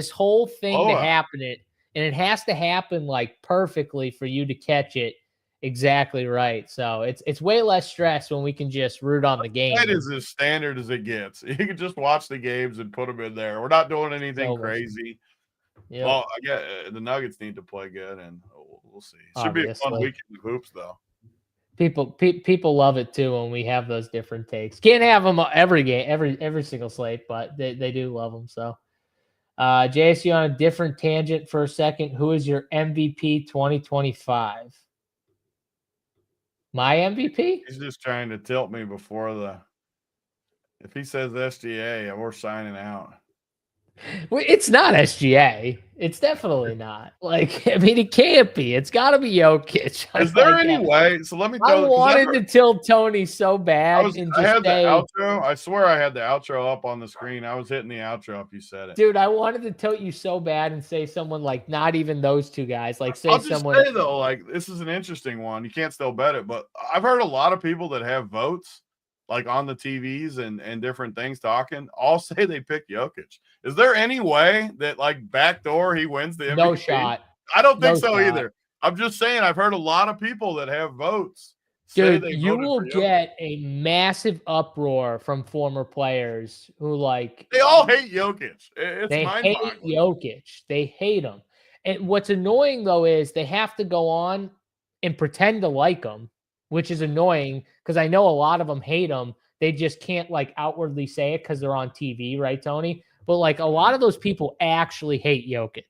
whole thing to Blowout. happen. And it has to happen like perfectly for you to catch it exactly right. So it's way less stress when we can just root on the game. That is as standard as it gets. You can just watch the games and put them in there. We're not doing anything crazy. Yep. Well, I guess the Nuggets need to play good, and we'll see. Should be a fun Obviously. weekend of hoops, though. People love it too when we have those different takes. Can't have them every game, every single slate, but they do love them. So, JSU, on a different tangent for a second, who is your MVP 2025? My MVP? He's just trying to tilt me before the. If he says SGA, we're signing out. Well, it's not SGA. It's definitely not. Like, I mean, it can't be. It's got to be Jokic. Is there any way? So let me I throw. wanted to tilt Tony so bad I had the outro. I swear I had the outro up on the screen. I was hitting the outro if you said it. Dude, I wanted to tilt you so bad and say someone like not even those two guys. Like say I'll just someone. say though, like this is an interesting one. You can't still bet it, but I've heard a lot of people that have votes like on the TVs and different things talking, all say they pick Jokic. Is there any way that like backdoor he wins the MVP? No shot. I don't think so either. I'm just saying I've heard a lot of people that have votes. Dude, you will get a massive uproar from former players who like they all hate Jokic. They hate Jokic. They hate him. And what's annoying though is they have to go on and pretend to like him, which is annoying because I know a lot of them hate him. They just can't like outwardly say it because they're on TV, right, Tony? But like a lot of those people actually hate Jokic.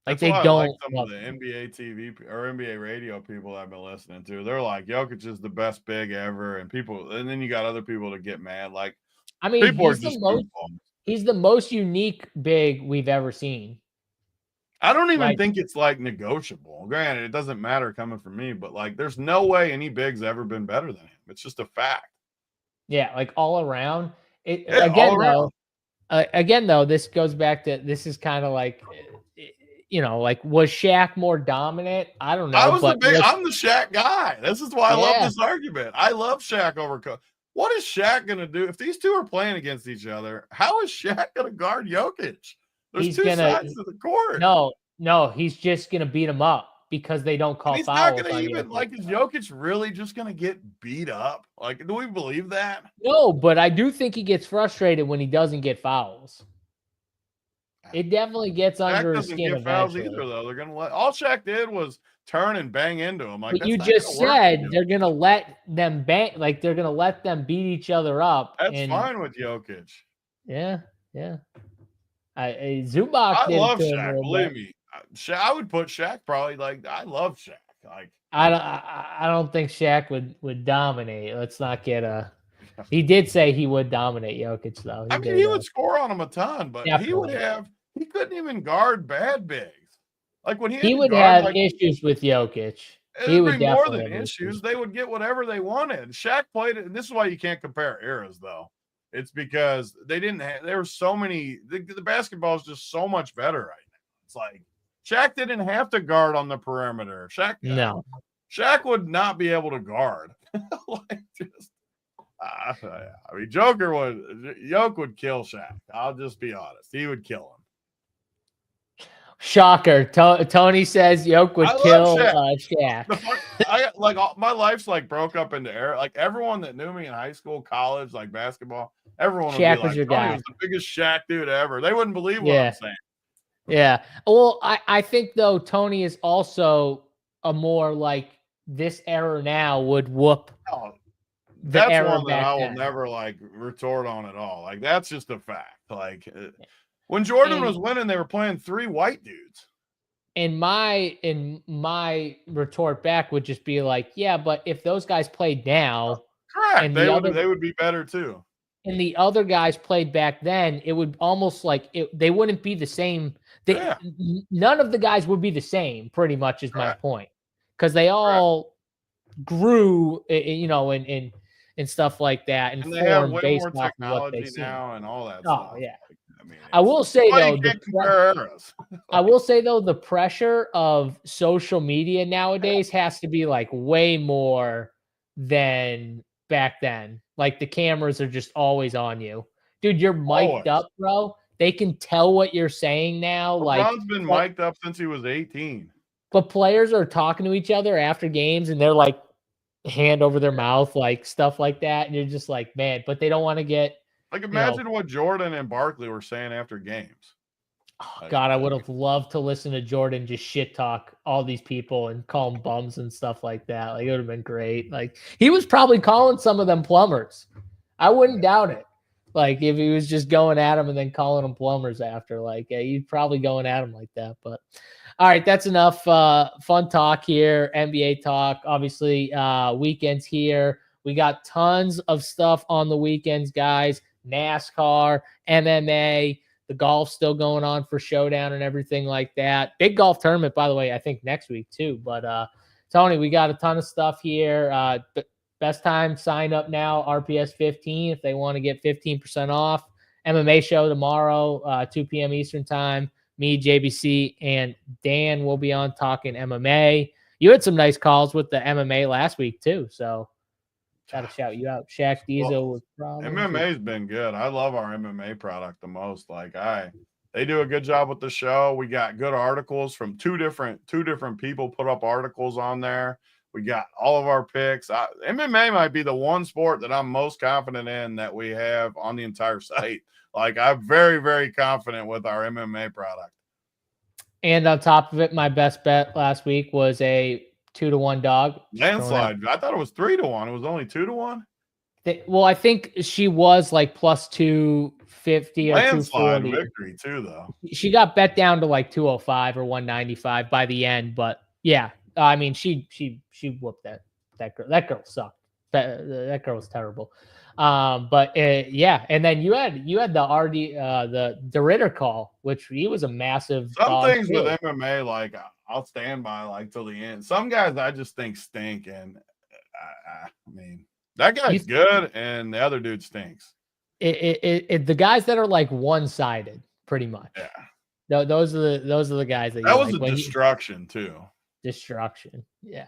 Like That's they don't. I like some of the NBA TV or NBA radio people I've been listening to. They're like, Jokic is the best big ever, and then you got other people that get mad. Like, I mean, he's the most unique big we've ever seen. I don't even think it's like negotiable. Granted, it doesn't matter coming from me, but like, there's no way any big's ever been better than him. It's just a fact. Yeah, like all around. Again, though, this goes back to this is kind of like, like was Shaq more dominant? I don't know. I'm the Shaq guy. This is why I love this argument. I love Shaq over Kobe. What is Shaq going to do if these two are playing against each other? How is Shaq going to guard Jokic? There's two sides to the court. No, he's just going to beat him up because they don't call fouls. He's not going to even like. Is Jokic really just going to get beat up? Like, do we believe that? No, but I do think he gets frustrated when he doesn't get fouls. It definitely gets under his skin eventually. Either though, they're gonna let. All Shaq did was turn and bang into him. Like, but you just said they're gonna let them bang, like they're gonna let them beat each other up. That's fine with Jokic. Yeah. Zubac. I love Shaq. Believe me, I would put Shaq probably like. I love Shaq. Like I don't think Shaq would dominate. Let's not get a. He did say he would dominate Jokic though. He would score on him a ton, but he couldn't even guard bad bigs. Like when he would have issues with Jokic. He would be more than issues. They would get whatever they wanted. Shaq played it, and this is why you can't compare eras though. It's because they didn't have. There were so many. The basketball is just so much better right now. It's like Shaq didn't have to guard on the perimeter. Shaq would not be able to guard. I mean, Joke would kill Shaq. I'll just be honest. He would kill him. Shocker. Tony says Joke would kill Shaq. My life's like broke up into air. Like everyone that knew me in high school, college, like basketball, everyone would be like, your guy. He was the biggest Shaq dude ever. They wouldn't believe what I'm saying. Yeah. Well, I think though Tony is also a more like this era now would whoop. That's one that I will never like retort on at all. Like that's just a fact. Like when Jordan was winning, they were playing three white dudes. And my retort back would just be like, yeah, but if those guys played now, correct, they would be better too. and the other guys played back then, it would almost like they wouldn't be the same. None of the guys would be the same, pretty much is my point. Because they all grew, and stuff like that, and they have formed way based more off of what they technology see. now and all that Oh, stuff. yeah. I mean, I will say, though, you can't compare eras. I will say, though, the pressure of social media nowadays has to be like way more than back then. Like the cameras are just always on you. Dude, you're mic'd up, bro. They can tell what you're saying now. LeBron's been mic'd up since he was 18. But players are talking to each other after games and they're like hand over their mouth, like stuff like that. And you're just like, man, but they don't want to get like, imagine what Jordan and Barkley were saying after games. Oh, God, I would have loved to listen to Jordan just shit talk all these people and call them bums and stuff like that. Like, it would have been great. Like, he was probably calling some of them plumbers. I wouldn't doubt it. Like, if he was just going at them and then calling them plumbers after, like, he's probably going at them like that. But all right, that's enough fun talk here. NBA talk, obviously, weekends here. We got tons of stuff on the weekends, guys. NASCAR, MMA, the golf still going on for Showdown and everything like that. Big golf tournament, by the way, I think next week too. But Tony, we got a ton of stuff here. Best time, sign up now, RPS 15 if they want to get 15% off. MMA show tomorrow, 2 p.m. Eastern time. Me, JBC, and Dan will be on talking MMA. You had some nice calls with the MMA last week too, so got to shout you out. Shaq Diesel was probably MMA's been good. I love our MMA product the most. Like they do a good job with the show. We got good articles from two different people put up articles on there. We got all of our picks. MMA might be the one sport that I'm most confident in that we have on the entire site. Like, I'm very, very confident with our MMA product. And on top of it, my best bet last week was a 2-1 dog. Landslide. I thought it was 3-1. It was only 2-1. Well, I think she was like plus 250 or landslide 240. Victory too, though. She got bet down to like 205 or 195 by the end, but yeah, I mean, she whooped that girl. That girl sucked. That girl was terrible. But yeah, and then you had the RD the Ritter call, which he was a massive. Some things too. With MMA, like I'll stand by like till the end. Some guys I just think stink, and I mean that guy's good, and the other dude stinks. The guys that are like one-sided, pretty much. Yeah, those are the guys that was like, a destruction too. Destruction, yeah.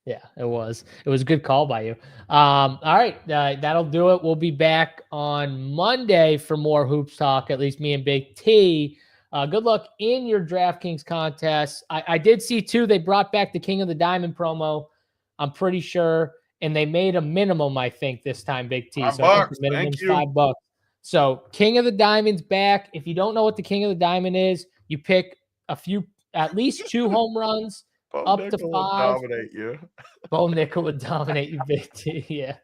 Yeah, it was. It was a good call by you. All right, that'll do it. We'll be back on Monday for more hoops talk, at least me and Big T. Good luck in your DraftKings contests. I did see, too, they brought back the King of the Diamond promo, I'm pretty sure, and they made a minimum, I think, this time, Big T. $5. So I think the minimum's $5. So King of the Diamond's back. If you don't know what the King of the Diamond is, you pick at least 2 home runs, up to 5. Dominate you. Bo Nickel would dominate you, Big T. Yeah.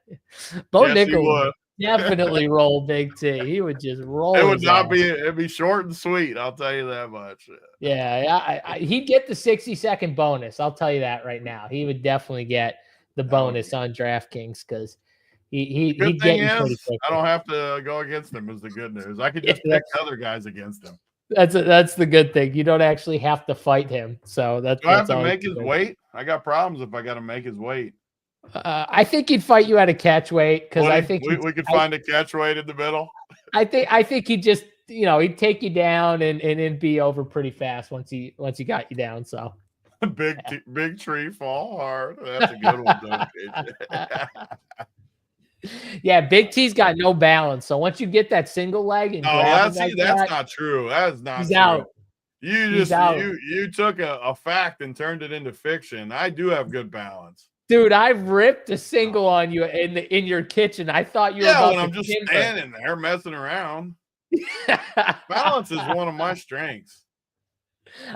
Bo Nickel would definitely roll Big T. He would just roll. It would not be, it'd be short and sweet. I'll tell you that much. Yeah. He'd get the 60-second bonus. I'll tell you that right now. He would definitely get the bonus on DraftKings because he'd get you pretty quickly. I don't have to go against him is the good news. I could just pick other guys against him. That's the good thing. You don't actually have to fight him. So do I have to make his weight? I got problems if I got to make his weight. I think he'd fight you at a catch weight because I think we could find a catch weight in the middle. I think he'd just he'd take you down and it'd be over pretty fast once he got you down. So big tree fall hard. That's a good one, though. Yeah, Big T's got no balance. So once you get that single leg and that's not true. That is not he's true. Out. You took a fact and turned it into fiction. I do have good balance. Dude, I ripped a single on you in your kitchen. I thought you were about I'm just standing there messing around. Balance is one of my strengths.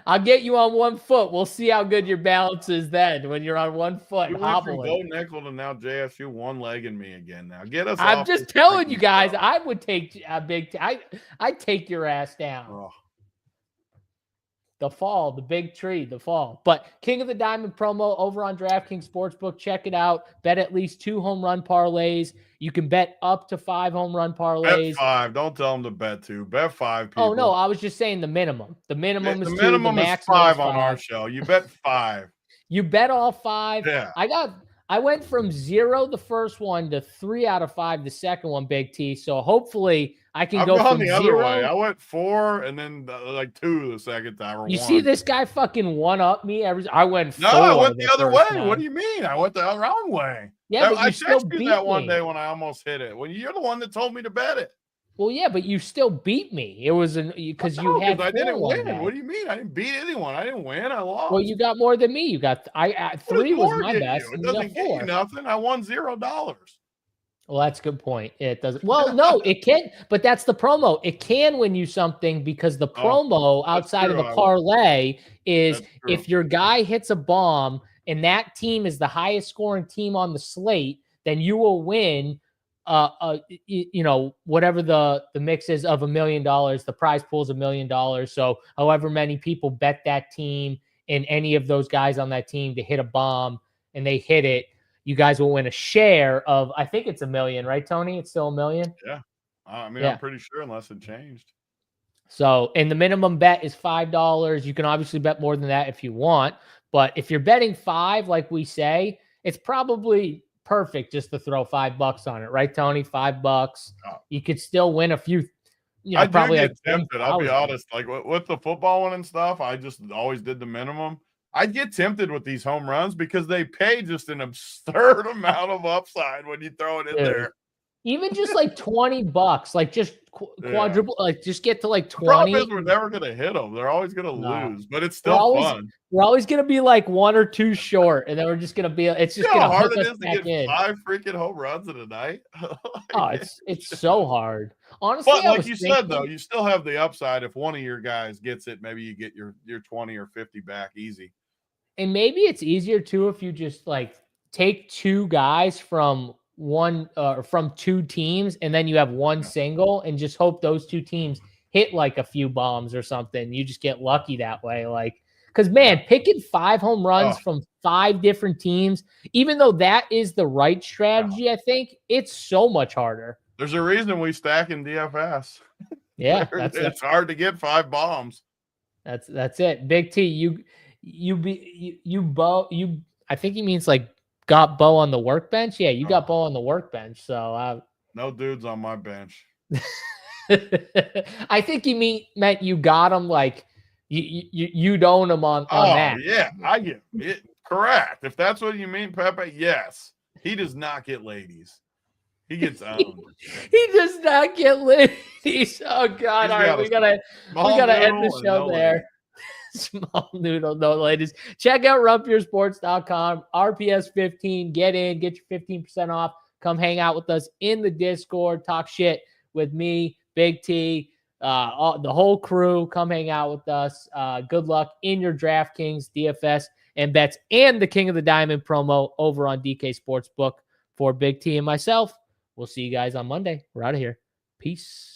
I'll get you on 1 foot. We'll see how good your balance is then when you're on 1 foot. You went from Bo Nickel to now JSU one-legging me again. Now get us. I'm just telling you guys. I would take a big. I'd take your ass down. The fall, the big tree, the fall. But King of the Diamond promo over on DraftKings Sportsbook. Check it out. Bet at least 2 home run parlays. You can bet up to 5 home run parlays. Bet 5. Don't tell them to bet 2. Bet 5, people. Oh, no, I was just saying the minimum. The minimum is 2. The minimum is is 5 5 on our show. You bet 5. You bet all 5. Yeah. I went from 0 the first one to 3 out of 5 the second one, Big T. So hopefully I can go from the 0. other way. I went 4 and then like 2 the second time. Or you 1. see this guy fucking one up me. I went 4. No, I went the other way. Time. What do you mean? I went the wrong way. Yeah, but I you still texted you beat that one me. day when I almost hit it. When you're the one that told me to bet it. Well, yeah, but you still beat me. It was because you had. I didn't win. Day. What do you mean? I didn't beat anyone. I didn't win. I lost. Well, you got more than me. You got 3 was my best. It doesn't get you nothing. I won $0. Well, that's a good point. It doesn't. Well, no, it can. But that's the promo. It can win you something because the promo outside of the parlay is if your guy hits a bomb and that team is the highest scoring team on the slate, then you will win. Whatever the mix is of $1 million, the prize pool is $1 million. So however many people bet that team and any of those guys on that team to hit a bomb and they hit it, you guys will win a share of, I think it's $1 million, right, Tony? It's still $1 million? Yeah. I'm pretty sure unless it changed. So, and the minimum bet is $5. You can obviously bet more than that if you want, but if you're betting 5, like we say, it's probably perfect just to throw $5 on it, right, Tony? $5. You could still win a few. I probably do get tempted. I'll be honest. Like with the football one and stuff, I just always did the minimum. I'd get tempted with these home runs because they pay just an absurd amount of upside when you throw it in there. Even just like $20, like just quadruple, like just get to like 20. The problem is we're never going to hit them. They're always going to lose, but it's still fun. We're always going to be like 1 or 2 short, and then we're just going to be. It's just going to hard it is to get 5 freaking home runs in a night. It's so hard. Honestly, but like you said though, you still have the upside. If one of your guys gets it, maybe you get your 20 or 50 back easy. And maybe it's easier too if you just like take 2 guys from from 2 teams, and then you have 1 single, and just hope those 2 teams hit like a few bombs or something. You just get lucky that way. Like, because man, picking 5 home runs from 5 different teams, even though that is the right strategy, I think it's so much harder. There's a reason we stack in DFS. Yeah, it's hard to get 5 bombs. That's it. Big T, I think he means like got Bo on the workbench. Yeah, you got Bo on the workbench. So no dudes on my bench. I think he meant you got him like you'd own him on that. Yeah, I get it. Correct. If that's what you mean, Pepe, yes. He does not get ladies. He gets owned. He does not get ladies. Oh God! All right, we gotta end the show there. Small noodle, no ladies. Check out rumpuresports.com. RPS 15. Get in, get your 15% off. Come hang out with us in the Discord. Talk shit with me, Big T, the whole crew. Come hang out with us. Good luck in your DraftKings, DFS, and bets, and the King of the Diamond promo over on DK Sportsbook for Big T and myself. We'll see you guys on Monday. We're out of here. Peace.